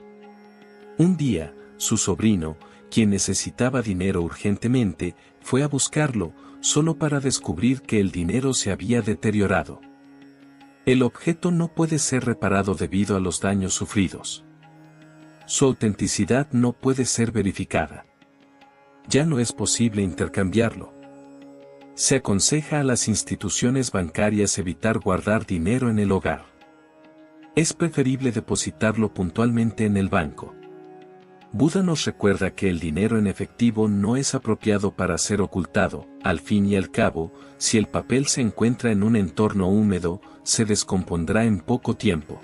[SPEAKER 1] Un día, su sobrino, quien necesitaba dinero urgentemente, fue a buscarlo, solo para descubrir que el dinero se había deteriorado. El objeto no puede ser reparado debido a los daños sufridos. Su autenticidad no puede ser verificada. Ya no es posible intercambiarlo. Se aconseja a las instituciones bancarias evitar guardar dinero en el hogar. Es preferible depositarlo puntualmente en el banco. Buda nos recuerda que el dinero en efectivo no es apropiado para ser ocultado. Al fin y al cabo, si el papel se encuentra en un entorno húmedo, se descompondrá en poco tiempo.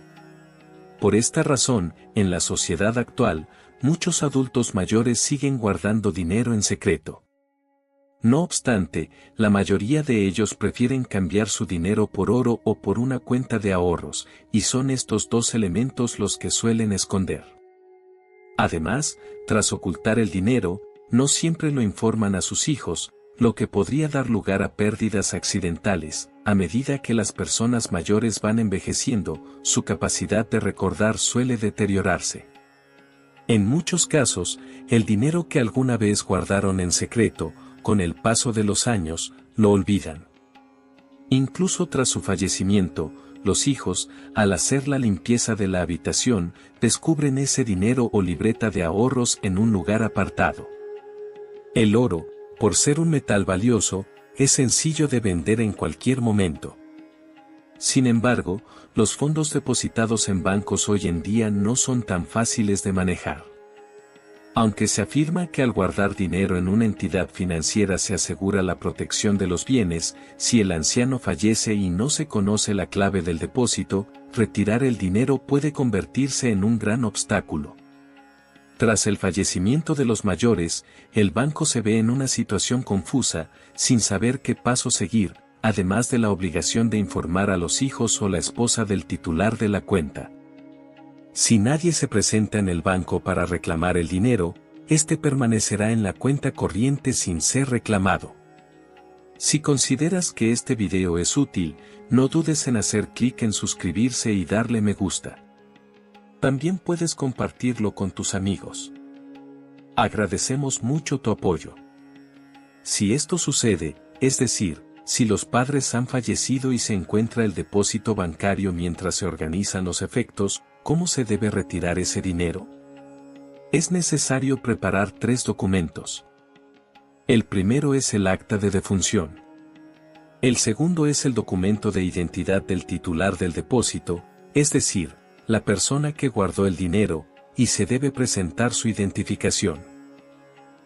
[SPEAKER 1] Por esta razón, en la sociedad actual, muchos adultos mayores siguen guardando dinero en secreto. No obstante, la mayoría de ellos prefieren cambiar su dinero por oro o por una cuenta de ahorros, y son estos dos elementos los que suelen esconder. Además, tras ocultar el dinero, no siempre lo informan a sus hijos, lo que podría dar lugar a pérdidas accidentales. A medida que las personas mayores van envejeciendo, su capacidad de recordar suele deteriorarse. En muchos casos, el dinero que alguna vez guardaron en secreto, con el paso de los años, lo olvidan. Incluso tras su fallecimiento, los hijos, al hacer la limpieza de la habitación, descubren ese dinero o libreta de ahorros en un lugar apartado. El oro, por ser un metal valioso, es sencillo de vender en cualquier momento. Sin embargo, los fondos depositados en bancos hoy en día no son tan fáciles de manejar. Aunque se afirma que al guardar dinero en una entidad financiera se asegura la protección de los bienes, si el anciano fallece y no se conoce la clave del depósito, retirar el dinero puede convertirse en un gran obstáculo. Tras el fallecimiento de los mayores, el banco se ve en una situación confusa, sin saber qué paso seguir, además de la obligación de informar a los hijos o la esposa del titular de la cuenta. Si nadie se presenta en el banco para reclamar el dinero, este permanecerá en la cuenta corriente sin ser reclamado. Si consideras que este video es útil, no dudes en hacer clic en suscribirse y darle me gusta. También puedes compartirlo con tus amigos. Agradecemos mucho tu apoyo. Si esto sucede, es decir, si los padres han fallecido y se encuentra el depósito bancario mientras se organizan los efectos, ¿cómo se debe retirar ese dinero? Es necesario preparar 3 documentos. El primero es el acta de defunción. El segundo es el documento de identidad del titular del depósito, es decir, la persona que guardó el dinero, y se debe presentar su identificación.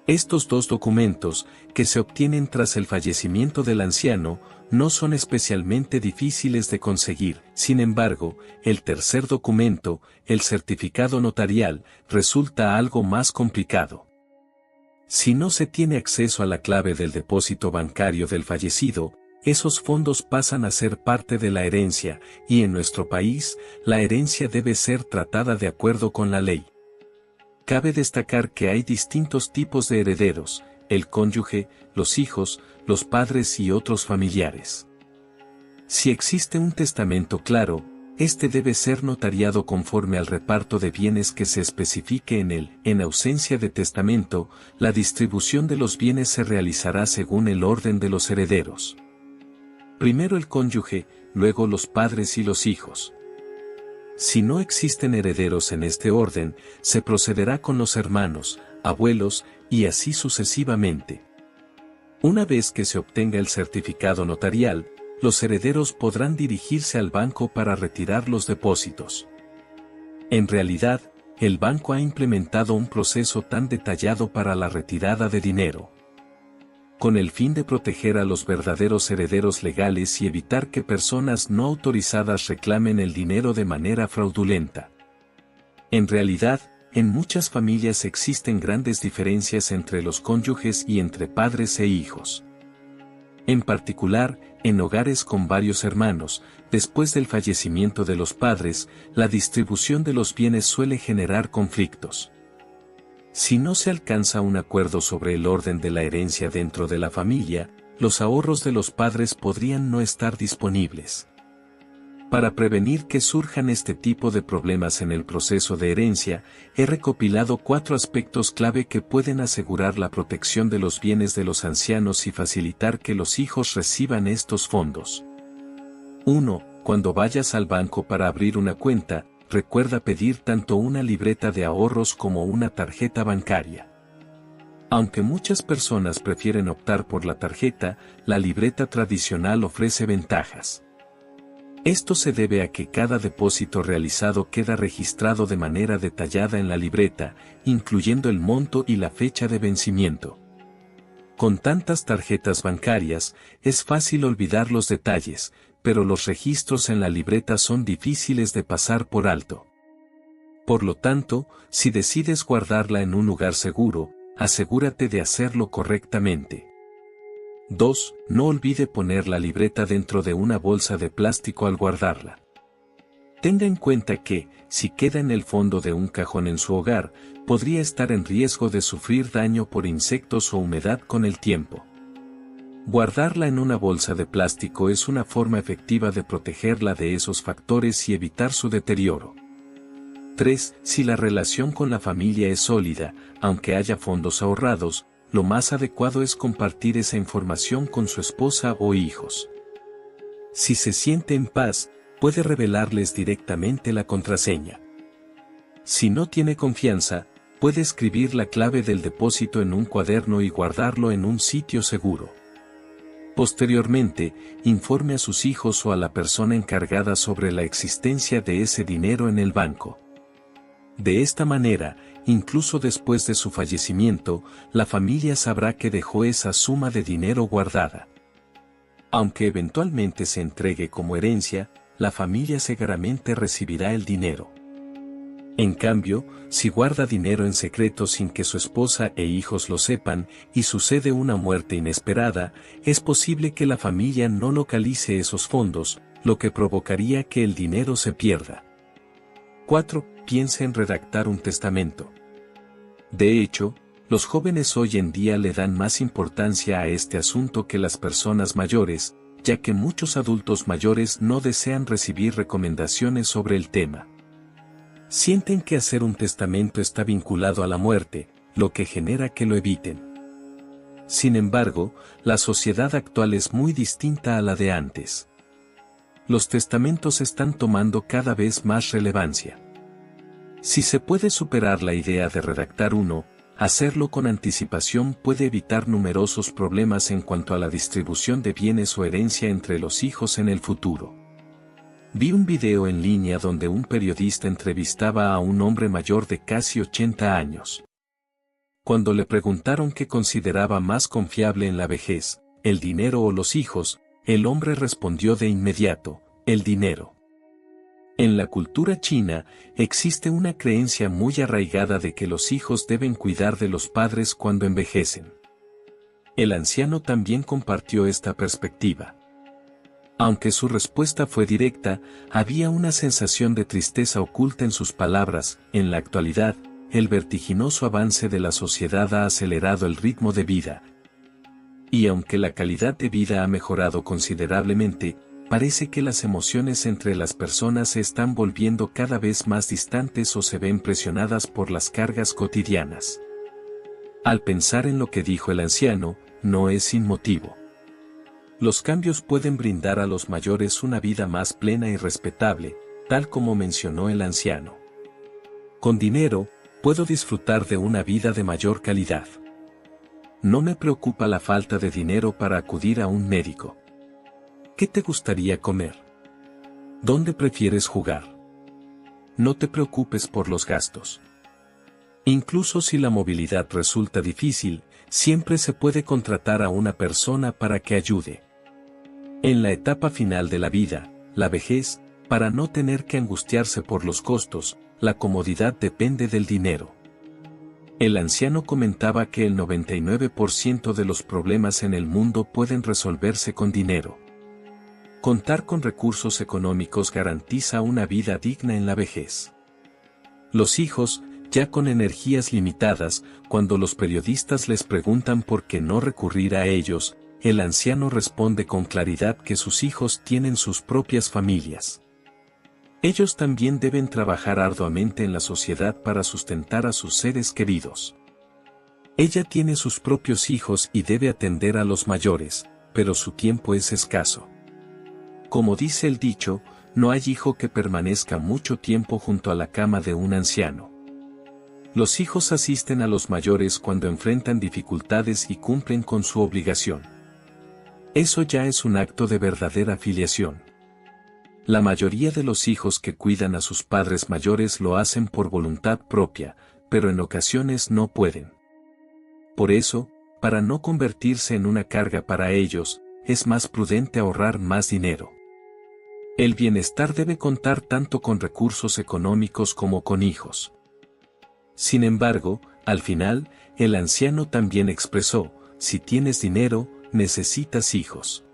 [SPEAKER 1] Estos 2 documentos, que se obtienen tras el fallecimiento del anciano, no son especialmente difíciles de conseguir. Sin embargo, el tercer documento, el certificado notarial, resulta algo más complicado. Si no se tiene acceso a la clave del depósito bancario del fallecido, esos fondos pasan a ser parte de la herencia, y en nuestro país, la herencia debe ser tratada de acuerdo con la ley. Cabe destacar que hay distintos tipos de herederos: el cónyuge, los hijos, los padres y otros familiares. Si existe un testamento claro, este debe ser notariado conforme al reparto de bienes que se especifique en él. En ausencia de testamento, la distribución de los bienes se realizará según el orden de los herederos. Primero el cónyuge, luego los padres y los hijos. Si no existen herederos en este orden, se procederá con los hermanos, abuelos, y así sucesivamente. Una vez que se obtenga el certificado notarial, los herederos podrán dirigirse al banco para retirar los depósitos. En realidad, el banco ha implementado un proceso tan detallado para la retirada de dinero, con el fin de proteger a los verdaderos herederos legales y evitar que personas no autorizadas reclamen el dinero de manera fraudulenta. En realidad, en muchas familias existen grandes diferencias entre los cónyuges y entre padres e hijos. En particular, en hogares con varios hermanos, después del fallecimiento de los padres, la distribución de los bienes suele generar conflictos. Si no se alcanza un acuerdo sobre el orden de la herencia dentro de la familia, los ahorros de los padres podrían no estar disponibles. Para prevenir que surjan este tipo de problemas en el proceso de herencia, he recopilado 4 aspectos clave que pueden asegurar la protección de los bienes de los ancianos y facilitar que los hijos reciban estos fondos. 1. Cuando vayas al banco para abrir una cuenta, recuerda pedir tanto una libreta de ahorros como una tarjeta bancaria. Aunque muchas personas prefieren optar por la tarjeta, la libreta tradicional ofrece ventajas. Esto se debe a que cada depósito realizado queda registrado de manera detallada en la libreta, incluyendo el monto y la fecha de vencimiento. Con tantas tarjetas bancarias, es fácil olvidar los detalles, pero los registros en la libreta son difíciles de pasar por alto. Por lo tanto, si decides guardarla en un lugar seguro, asegúrate de hacerlo correctamente. 2. No olvide poner la libreta dentro de una bolsa de plástico al guardarla. Tenga en cuenta que, si queda en el fondo de un cajón en su hogar, podría estar en riesgo de sufrir daño por insectos o humedad con el tiempo. Guardarla en una bolsa de plástico es una forma efectiva de protegerla de esos factores y evitar su deterioro. 3. Si la relación con la familia es sólida, aunque haya fondos ahorrados, lo más adecuado es compartir esa información con su esposa o hijos. Si se siente en paz, puede revelarles directamente la contraseña. Si no tiene confianza, puede escribir la clave del depósito en un cuaderno y guardarlo en un sitio seguro. Posteriormente, informe a sus hijos o a la persona encargada sobre la existencia de ese dinero en el banco. De esta manera, incluso después de su fallecimiento, la familia sabrá que dejó esa suma de dinero guardada. Aunque eventualmente se entregue como herencia, la familia seguramente recibirá el dinero. En cambio, si guarda dinero en secreto sin que su esposa e hijos lo sepan, y sucede una muerte inesperada, es posible que la familia no localice esos fondos, lo que provocaría que el dinero se pierda. 4. Piense en redactar un testamento. De hecho, los jóvenes hoy en día le dan más importancia a este asunto que las personas mayores, ya que muchos adultos mayores no desean recibir recomendaciones sobre el tema. Sienten que hacer un testamento está vinculado a la muerte, lo que genera que lo eviten. Sin embargo, la sociedad actual es muy distinta a la de antes. Los testamentos están tomando cada vez más relevancia. Si se puede superar la idea de redactar uno, hacerlo con anticipación puede evitar numerosos problemas en cuanto a la distribución de bienes o herencia entre los hijos en el futuro. Vi un video en línea donde un periodista entrevistaba a un hombre mayor de casi 80 años. Cuando le preguntaron qué consideraba más confiable en la vejez, el dinero o los hijos, el hombre respondió de inmediato, el dinero. En la cultura china, existe una creencia muy arraigada de que los hijos deben cuidar de los padres cuando envejecen. El anciano también compartió esta perspectiva. Aunque su respuesta fue directa, había una sensación de tristeza oculta en sus palabras. En la actualidad, el vertiginoso avance de la sociedad ha acelerado el ritmo de vida. Y aunque la calidad de vida ha mejorado considerablemente, parece que las emociones entre las personas se están volviendo cada vez más distantes o se ven presionadas por las cargas cotidianas. Al pensar en lo que dijo el anciano, no es sin motivo. Los cambios pueden brindar a los mayores una vida más plena y respetable, tal como mencionó el anciano. Con dinero, puedo disfrutar de una vida de mayor calidad. No me preocupa la falta de dinero para acudir a un médico. ¿Qué te gustaría comer? ¿Dónde prefieres jugar? No te preocupes por los gastos. Incluso si la movilidad resulta difícil, siempre se puede contratar a una persona para que ayude. En la etapa final de la vida, la vejez, para no tener que angustiarse por los costos, la comodidad depende del dinero. El anciano comentaba que el 99% de los problemas en el mundo pueden resolverse con dinero. Contar con recursos económicos garantiza una vida digna en la vejez. Los hijos, ya con energías limitadas, cuando los periodistas les preguntan por qué no recurrir a ellos, el anciano responde con claridad que sus hijos tienen sus propias familias. Ellos también deben trabajar arduamente en la sociedad para sustentar a sus seres queridos. Ella tiene sus propios hijos y debe atender a los mayores, pero su tiempo es escaso. Como dice el dicho, no hay hijo que permanezca mucho tiempo junto a la cama de un anciano. Los hijos asisten a los mayores cuando enfrentan dificultades y cumplen con su obligación. Eso ya es un acto de verdadera filiación. La mayoría de los hijos que cuidan a sus padres mayores lo hacen por voluntad propia, pero en ocasiones no pueden. Por eso, para no convertirse en una carga para ellos, es más prudente ahorrar más dinero. El bienestar debe contar tanto con recursos económicos como con hijos. Sin embargo, al final, el anciano también expresó, si tienes dinero, necesitas hijos.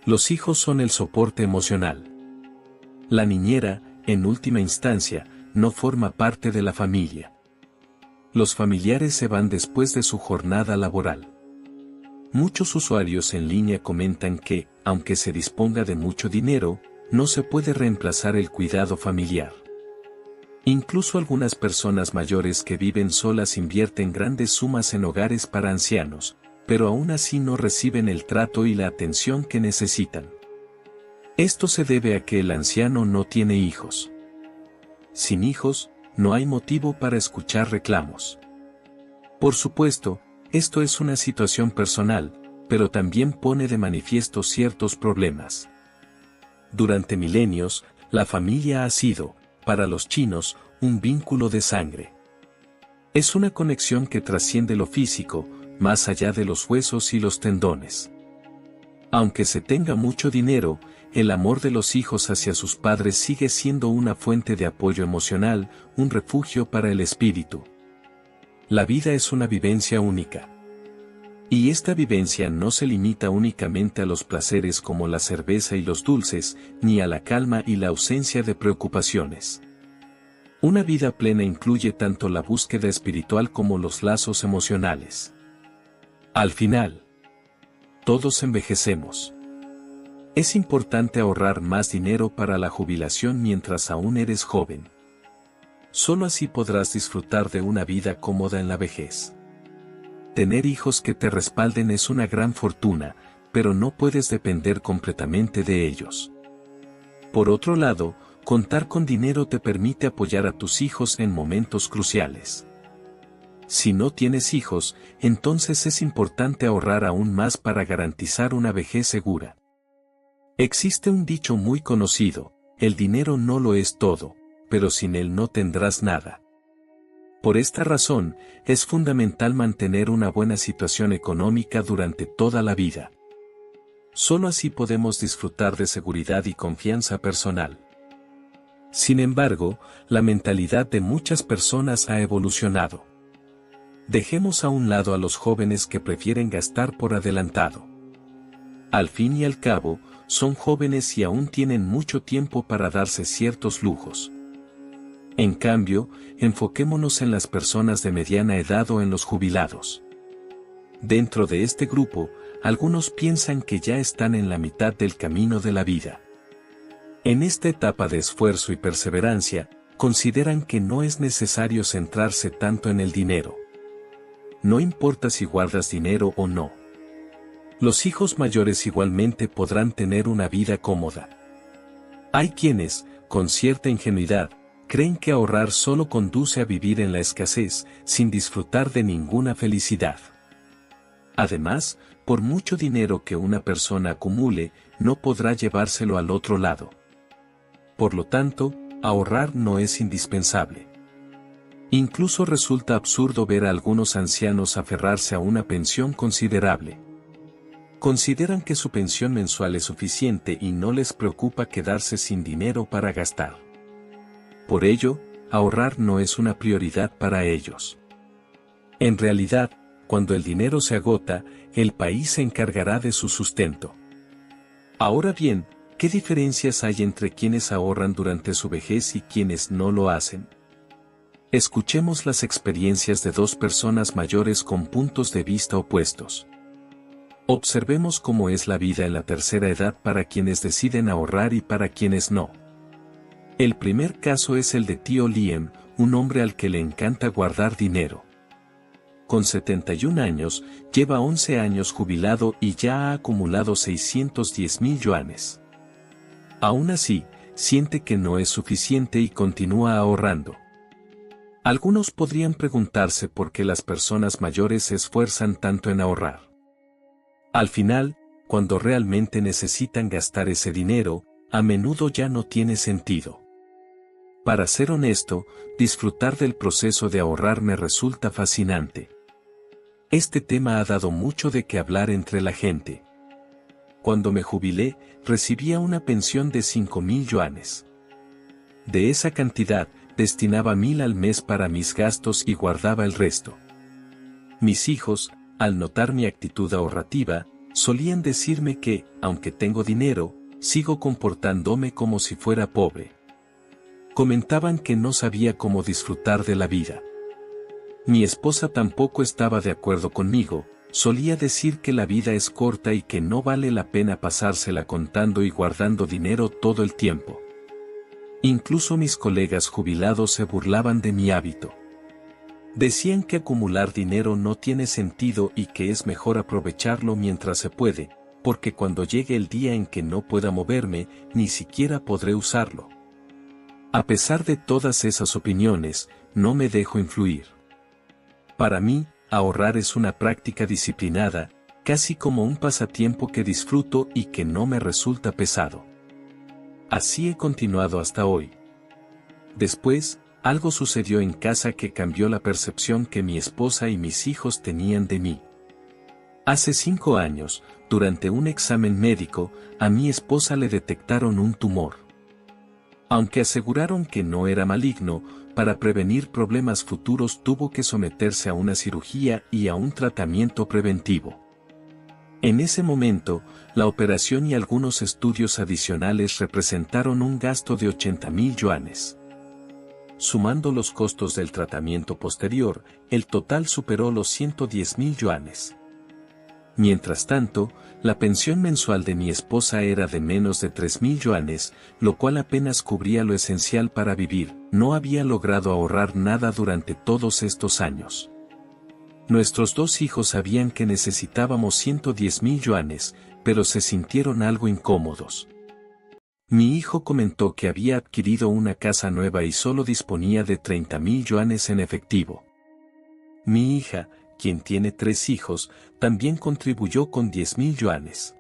[SPEAKER 1] Los hijos son el soporte emocional. La niñera, en última instancia, no forma parte de la familia. Los familiares se van después de su jornada laboral. Muchos usuarios en línea comentan que, aunque se disponga de mucho dinero, no se puede reemplazar el cuidado familiar. Incluso algunas personas mayores que viven solas invierten grandes sumas en hogares para ancianos, pero aún así no reciben el trato y la atención que necesitan. Esto se debe a que el anciano no tiene hijos. Sin hijos, no hay motivo para escuchar reclamos. Por supuesto, esto es una situación personal, pero también pone de manifiesto ciertos problemas. Durante milenios, la familia ha sido, para los chinos, un vínculo de sangre. Es una conexión que trasciende lo físico, más allá de los huesos y los tendones. Aunque se tenga mucho dinero, el amor de los hijos hacia sus padres sigue siendo una fuente de apoyo emocional, un refugio para el espíritu. La vida es una vivencia única. Y esta vivencia no se limita únicamente a los placeres como la cerveza y los dulces, ni a la calma y la ausencia de preocupaciones. Una vida plena incluye tanto la búsqueda espiritual como los lazos emocionales. Al final, todos envejecemos. Es importante ahorrar más dinero para la jubilación mientras aún eres joven. Solo así podrás disfrutar de una vida cómoda en la vejez. Tener hijos que te respalden es una gran fortuna, pero no puedes depender completamente de ellos. Por otro lado, Contar con dinero te permite apoyar a tus hijos en momentos cruciales. Si no tienes hijos, entonces es importante ahorrar aún más para garantizar una vejez segura. Existe un dicho muy conocido: el dinero no lo es todo, pero sin él no tendrás nada. Por esta razón, es fundamental mantener una buena situación económica durante toda la vida. Solo así podemos disfrutar de seguridad y confianza personal. Sin embargo, la mentalidad de muchas personas ha evolucionado. Dejemos a un lado a los jóvenes que prefieren gastar por adelantado. Al fin y al cabo, son jóvenes y aún tienen mucho tiempo para darse ciertos lujos. En cambio, enfoquémonos en las personas de mediana edad o en los jubilados. Dentro de este grupo, algunos piensan que ya están en la mitad del camino de la vida. En esta etapa de esfuerzo y perseverancia, consideran que no es necesario centrarse tanto en el dinero. No importa si guardas dinero o no. Los hijos mayores igualmente podrán tener una vida cómoda. Hay quienes, con cierta ingenuidad, creen que ahorrar solo conduce a vivir en la escasez, sin disfrutar de ninguna felicidad. Además, por mucho dinero que una persona acumule, no podrá llevárselo al otro lado. Por lo tanto, ahorrar no es indispensable. Incluso resulta absurdo ver a algunos ancianos aferrarse a una pensión considerable. Consideran que su pensión mensual es suficiente y no les preocupa quedarse sin dinero para gastar. Por ello, ahorrar no es una prioridad para ellos. En realidad, cuando el dinero se agota, el país se encargará de su sustento. Ahora bien, ¿qué diferencias hay entre quienes ahorran durante su vejez y quienes no lo hacen? Escuchemos las experiencias de dos personas mayores con puntos de vista opuestos. Observemos cómo es la vida en la tercera edad para quienes deciden ahorrar y para quienes no. El primer caso es el de tío Liam, un hombre al que le encanta guardar dinero. Con 71 años, lleva 11 años jubilado y ya ha acumulado 610,000 yuanes. Aún así, siente que no es suficiente y continúa ahorrando. Algunos podrían preguntarse por qué las personas mayores se esfuerzan tanto en ahorrar. Al final, cuando realmente necesitan gastar ese dinero, a menudo ya no tiene sentido. Para ser honesto, disfrutar del proceso de ahorrar me resulta fascinante. Este tema ha dado mucho de qué hablar entre la gente. Cuando me jubilé, recibía una pensión de 5,000 yuanes. De esa cantidad, destinaba 1,000 al mes para mis gastos y guardaba el resto. Mis hijos, al notar mi actitud ahorrativa, solían decirme que, aunque tengo dinero, sigo comportándome como si fuera pobre. Comentaban que no sabía cómo disfrutar de la vida. Mi esposa tampoco estaba de acuerdo conmigo, solía decir que la vida es corta y que no vale la pena pasársela contando y guardando dinero todo el tiempo. Incluso mis colegas jubilados se burlaban de mi hábito. Decían que acumular dinero no tiene sentido y que es mejor aprovecharlo mientras se puede, porque cuando llegue el día en que no pueda moverme, ni siquiera podré usarlo. A pesar de todas esas opiniones, no me dejo influir. Para mí, ahorrar es una práctica disciplinada, casi como un pasatiempo que disfruto y que no me resulta pesado. Así he continuado hasta hoy. Después, algo sucedió en casa que cambió la percepción que mi esposa y mis hijos tenían de mí. Hace 5 años, durante un examen médico, a mi esposa le detectaron un tumor. Aunque aseguraron que no era maligno, para prevenir problemas futuros tuvo que someterse a una cirugía y a un tratamiento preventivo. En ese momento, la operación y algunos estudios adicionales representaron un gasto de 80,000 yuanes. Sumando los costos del tratamiento posterior, el total superó los 110,000 yuanes. Mientras tanto, la pensión mensual de mi esposa era de menos de 3,000 yuanes, lo cual apenas cubría lo esencial para vivir. No había logrado ahorrar nada durante todos estos años. Nuestros 2 hijos sabían que necesitábamos 110,000 yuanes, pero se sintieron algo incómodos. Mi hijo comentó que había adquirido una casa nueva y solo disponía de 30.000 yuanes en efectivo. Mi hija, quien tiene 3 hijos, también contribuyó con 10.000 yuanes.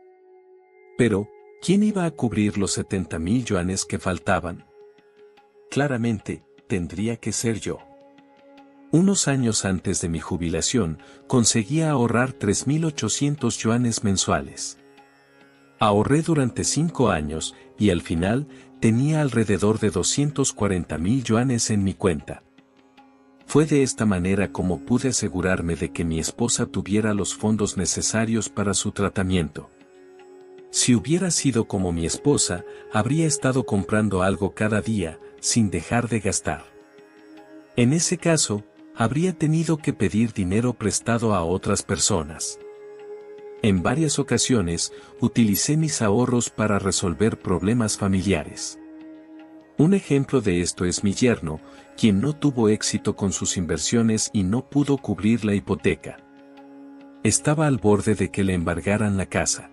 [SPEAKER 1] Pero, ¿quién iba a cubrir los 70.000 yuanes que faltaban? Claramente, tendría que ser yo. Unos años antes de mi jubilación, conseguía ahorrar 3.800 yuanes mensuales. Ahorré durante 5 años, y al final, tenía alrededor de 240.000 yuanes en mi cuenta. Fue de esta manera como pude asegurarme de que mi esposa tuviera los fondos necesarios para su tratamiento. Si hubiera sido como mi esposa, habría estado comprando algo cada día, sin dejar de gastar. En ese caso, habría tenido que pedir dinero prestado a otras personas. En varias ocasiones, utilicé mis ahorros para resolver problemas familiares. Un ejemplo de esto es mi yerno, quien no tuvo éxito con sus inversiones y no pudo cubrir la hipoteca. Estaba al borde de que le embargaran la casa.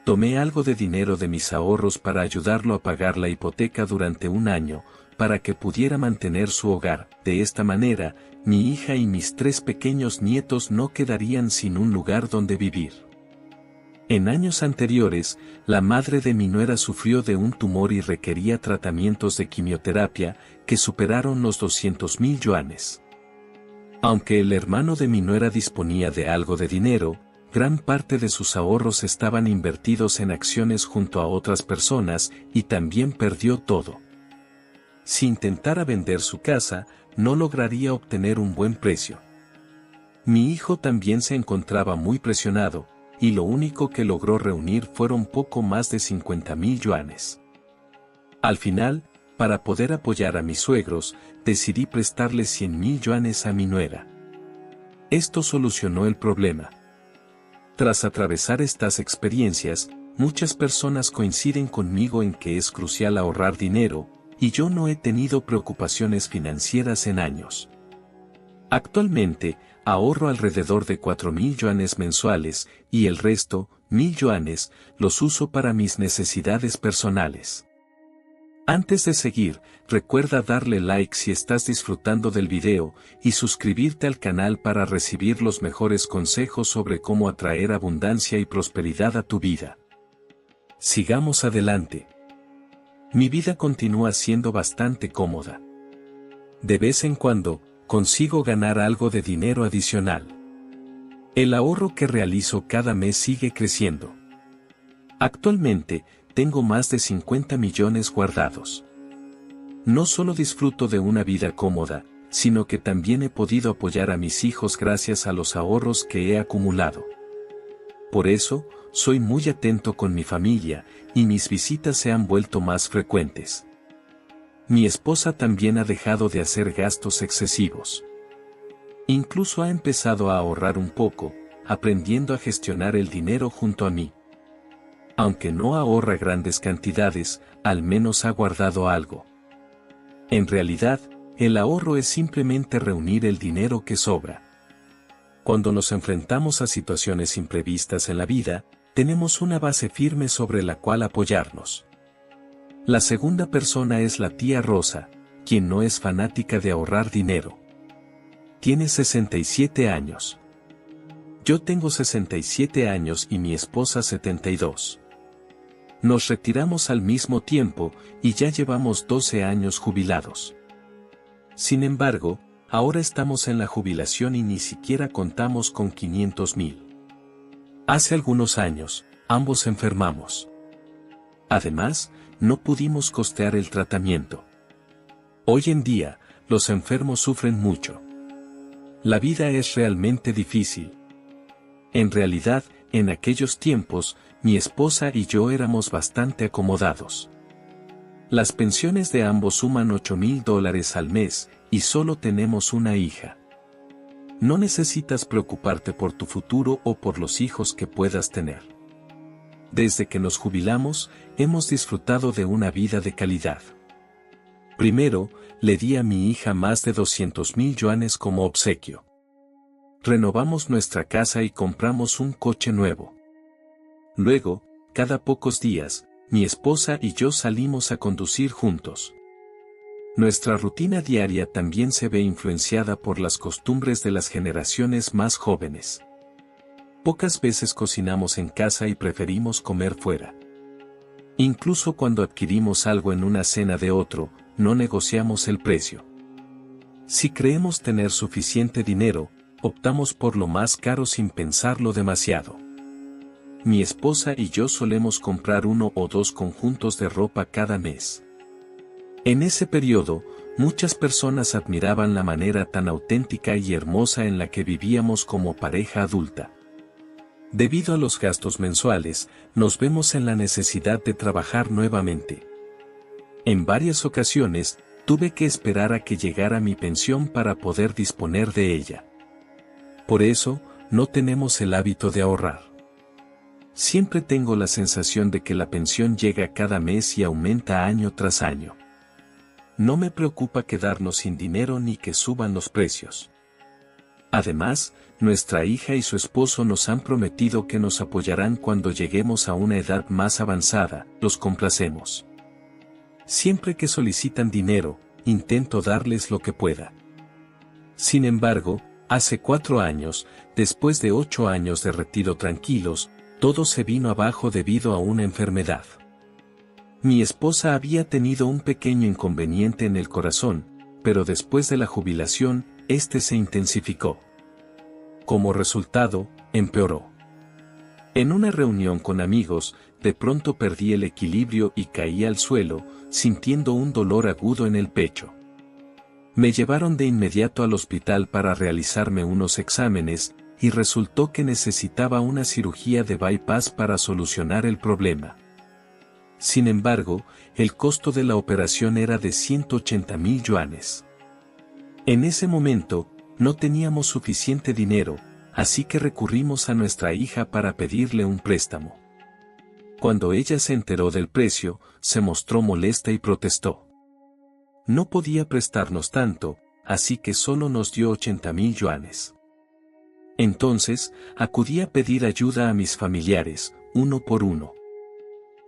[SPEAKER 1] Tomé algo de dinero de mis ahorros para ayudarlo a pagar la hipoteca durante un año, para que pudiera mantener su hogar. De esta manera, mi hija y mis 3 pequeños nietos no quedarían sin un lugar donde vivir. En años anteriores, la madre de mi nuera sufrió de un tumor y requería tratamientos de quimioterapia que superaron los 200.000 yuanes. Aunque el hermano de mi nuera disponía de algo de dinero, gran parte de sus ahorros estaban invertidos en acciones junto a otras personas y también perdió todo. Si intentara vender su casa, no lograría obtener un buen precio. Mi hijo también se encontraba muy presionado, y lo único que logró reunir fueron poco más de 50.000 yuanes. Al final, para poder apoyar a mis suegros, decidí prestarles 100.000 yuanes a mi nuera. Esto solucionó el problema. Tras atravesar estas experiencias, muchas personas coinciden conmigo en que es crucial ahorrar dinero, y yo no he tenido preocupaciones financieras en años. Actualmente, ahorro alrededor de 4.000 yuanes mensuales, y el resto, 1.000 yuanes, los uso para mis necesidades personales. Antes de seguir, recuerda darle like si estás disfrutando del video, y suscribirte al canal para recibir los mejores consejos sobre cómo atraer abundancia y prosperidad a tu vida. Sigamos adelante. Mi vida continúa siendo bastante cómoda. De vez en cuando, consigo ganar algo de dinero adicional. El ahorro que realizo cada mes sigue creciendo. Actualmente, tengo más de 50 millones guardados. No solo disfruto de una vida cómoda, sino que también he podido apoyar a mis hijos gracias a los ahorros que he acumulado. Por eso, soy muy atento con mi familia, y mis visitas se han vuelto más frecuentes. Mi esposa también ha dejado de hacer gastos excesivos. Incluso ha empezado a ahorrar un poco, aprendiendo a gestionar el dinero junto a mí. Aunque no ahorra grandes cantidades, al menos ha guardado algo. En realidad, el ahorro es simplemente reunir el dinero que sobra. Cuando nos enfrentamos a situaciones imprevistas en la vida, tenemos una base firme sobre la cual apoyarnos. La segunda persona es la tía Rosa, quien no es fanática de ahorrar dinero. Tiene 67 años. Yo tengo 67 años y mi esposa 72. Nos retiramos al mismo tiempo, y ya llevamos 12 años jubilados. Sin embargo, ahora estamos en la jubilación y ni siquiera contamos con 500.000. Hace algunos años, ambos enfermamos. Además, no pudimos costear el tratamiento. Hoy en día, los enfermos sufren mucho. La vida es realmente difícil. En realidad, en aquellos tiempos, mi esposa y yo éramos bastante acomodados. Las pensiones de ambos suman $8.000 al mes, y solo tenemos una hija. No necesitas preocuparte por tu futuro o por los hijos que puedas tener. Desde que nos jubilamos, hemos disfrutado de una vida de calidad. Primero, le di a mi hija más de 200.000 yuanes como obsequio. Renovamos nuestra casa y compramos un coche nuevo. Luego, cada pocos días, mi esposa y yo salimos a conducir juntos. Nuestra rutina diaria también se ve influenciada por las costumbres de las generaciones más jóvenes. Pocas veces cocinamos en casa y preferimos comer fuera. Incluso cuando adquirimos algo en una cena de otro, no negociamos el precio. Si creemos tener suficiente dinero, optamos por lo más caro sin pensarlo demasiado. Mi esposa y yo solemos comprar 1 o 2 conjuntos de ropa cada mes. En ese periodo, muchas personas admiraban la manera tan auténtica y hermosa en la que vivíamos como pareja adulta. Debido a los gastos mensuales, nos vemos en la necesidad de trabajar nuevamente. En varias ocasiones, tuve que esperar a que llegara mi pensión para poder disponer de ella. Por eso, no tenemos el hábito de ahorrar. Siempre tengo la sensación de que la pensión llega cada mes y aumenta año tras año. No me preocupa quedarnos sin dinero ni que suban los precios. Además, nuestra hija y su esposo nos han prometido que nos apoyarán cuando lleguemos a una edad más avanzada, los complacemos. Siempre que solicitan dinero, intento darles lo que pueda. Sin embargo, hace 4 años, después de 8 años de retiro tranquilos, todo se vino abajo debido a una enfermedad. Mi esposa había tenido un pequeño inconveniente en el corazón, pero después de la jubilación, este se intensificó. Como resultado, empeoró. En una reunión con amigos, de pronto perdí el equilibrio y caí al suelo, sintiendo un dolor agudo en el pecho. Me llevaron de inmediato al hospital para realizarme unos exámenes, y resultó que necesitaba una cirugía de bypass para solucionar el problema. Sin embargo, el costo de la operación era de 180,000 yuanes. En ese momento, no teníamos suficiente dinero, así que recurrimos a nuestra hija para pedirle un préstamo. Cuando ella se enteró del precio, se mostró molesta y protestó. No podía prestarnos tanto, así que solo nos dio 80,000 yuanes. Entonces, acudí a pedir ayuda a mis familiares, uno por uno.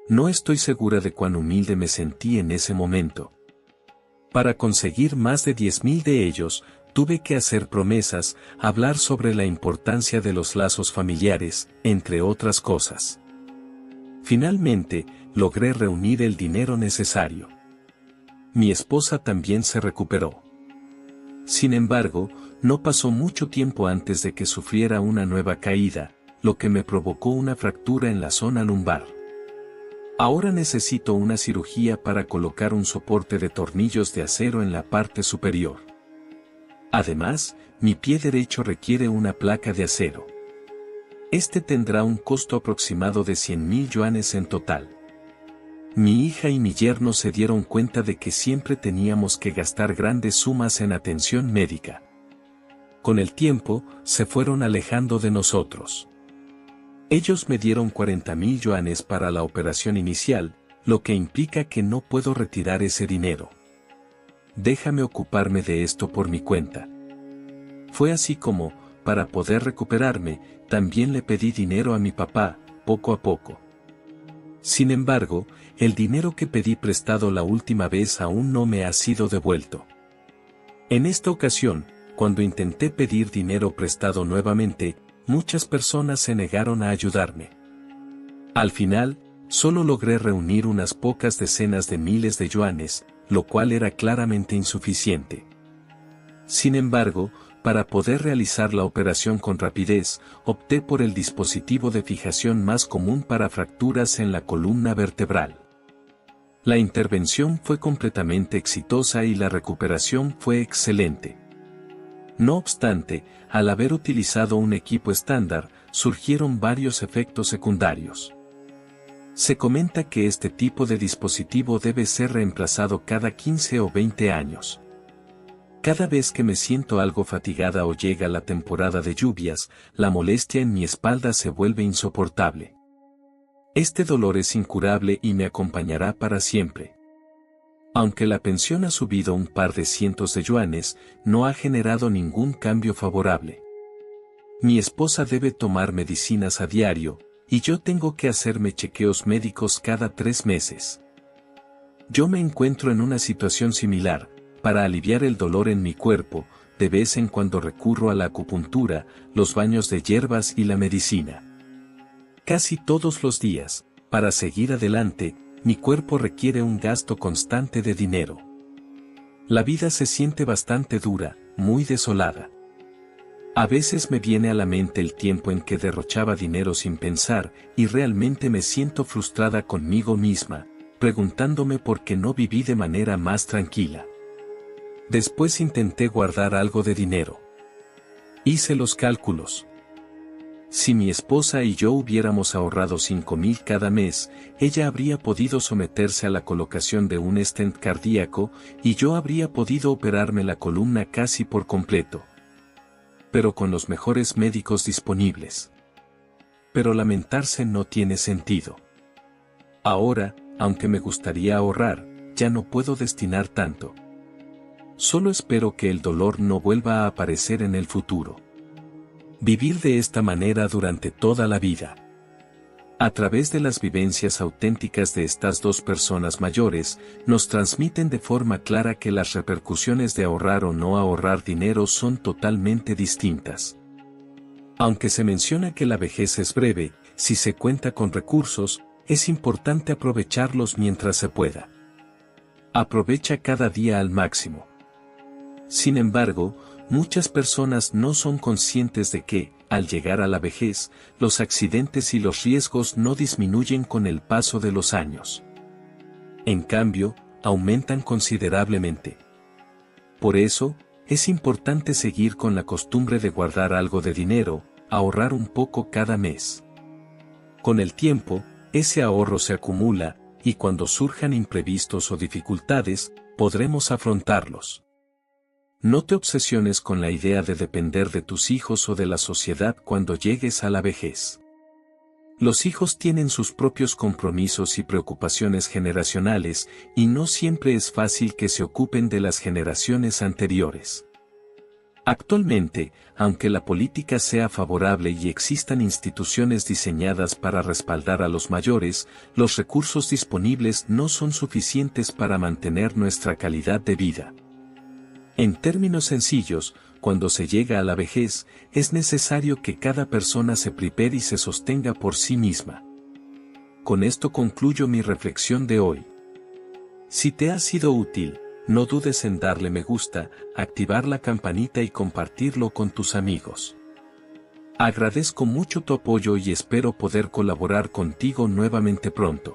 [SPEAKER 1] No estoy segura de cuán humilde me sentí en ese momento. Para conseguir más de 10,000 de ellos, tuve que hacer promesas, hablar sobre la importancia de los lazos familiares, entre otras cosas. Finalmente, logré reunir el dinero necesario. Mi esposa también se recuperó. Sin embargo, no pasó mucho tiempo antes de que sufriera una nueva caída, lo que me provocó una fractura en la zona lumbar. Ahora necesito una cirugía para colocar un soporte de tornillos de acero en la parte superior. Además, mi pie derecho requiere una placa de acero. Este tendrá un costo aproximado de 100,000 yuanes en total. Mi hija y mi yerno se dieron cuenta de que siempre teníamos que gastar grandes sumas en atención médica. Con el tiempo, se fueron alejando de nosotros. Ellos me dieron 40,000 yuanes para la operación inicial, lo que implica que no puedo retirar ese dinero. Déjame ocuparme de esto por mi cuenta. Fue así como, para poder recuperarme, también le pedí dinero a mi papá, poco a poco. Sin embargo, el dinero que pedí prestado la última vez aún no me ha sido devuelto. En esta ocasión, cuando intenté pedir dinero prestado nuevamente, muchas personas se negaron a ayudarme. Al final, solo logré reunir unas pocas decenas de miles de yuanes, lo cual era claramente insuficiente. Sin embargo, para poder realizar la operación con rapidez, opté por el dispositivo de fijación más común para fracturas en la columna vertebral. La intervención fue completamente exitosa y la recuperación fue excelente. No obstante, al haber utilizado un equipo estándar, surgieron varios efectos secundarios. Se comenta que este tipo de dispositivo debe ser reemplazado cada 15 o 20 años. Cada vez que me siento algo fatigada o llega la temporada de lluvias, la molestia en mi espalda se vuelve insoportable. Este dolor es incurable y me acompañará para siempre. Aunque la pensión ha subido un par de cientos de yuanes, no ha generado ningún cambio favorable. Mi esposa debe tomar medicinas a diario, y yo tengo que hacerme chequeos médicos cada 3 meses. Yo me encuentro en una situación similar. Para aliviar el dolor en mi cuerpo, de vez en cuando recurro a la acupuntura, los baños de hierbas y la medicina. Casi todos los días, para seguir adelante, mi cuerpo requiere un gasto constante de dinero. La vida se siente bastante dura, muy desolada. A veces me viene a la mente el tiempo en que derrochaba dinero sin pensar, y realmente me siento frustrada conmigo misma, preguntándome por qué no viví de manera más tranquila. Después intenté guardar algo de dinero. Hice los cálculos. Si mi esposa y yo hubiéramos ahorrado 5,000 cada mes, ella habría podido someterse a la colocación de un stent cardíaco y yo habría podido operarme la columna casi por completo. Pero con los mejores médicos disponibles. Pero lamentarse no tiene sentido. Ahora, aunque me gustaría ahorrar, ya no puedo destinar tanto. Solo espero que el dolor no vuelva a aparecer en el futuro. Vivir de esta manera durante toda la vida. A través de las vivencias auténticas de estas dos personas mayores, nos transmiten de forma clara que las repercusiones de ahorrar o no ahorrar dinero son totalmente distintas. Aunque se menciona que la vejez es breve, si se cuenta con recursos, es importante aprovecharlos mientras se pueda. Aprovecha cada día al máximo. Sin embargo, muchas personas no son conscientes de que, al llegar a la vejez, los accidentes y los riesgos no disminuyen con el paso de los años. En cambio, aumentan considerablemente. Por eso, es importante seguir con la costumbre de guardar algo de dinero, ahorrar un poco cada mes. Con el tiempo, ese ahorro se acumula, y cuando surjan imprevistos o dificultades, podremos afrontarlos. No te obsesiones con la idea de depender de tus hijos o de la sociedad cuando llegues a la vejez. Los hijos tienen sus propios compromisos y preocupaciones generacionales, y no siempre es fácil que se ocupen de las generaciones anteriores. Actualmente, aunque la política sea favorable y existan instituciones diseñadas para respaldar a los mayores, los recursos disponibles no son suficientes para mantener nuestra calidad de vida. En términos sencillos, cuando se llega a la vejez, es necesario que cada persona se prepare y se sostenga por sí misma. Con esto concluyo mi reflexión de hoy. Si te ha sido útil, no dudes en darle me gusta, activar la campanita y compartirlo con tus amigos. Agradezco mucho tu apoyo y espero poder colaborar contigo nuevamente pronto.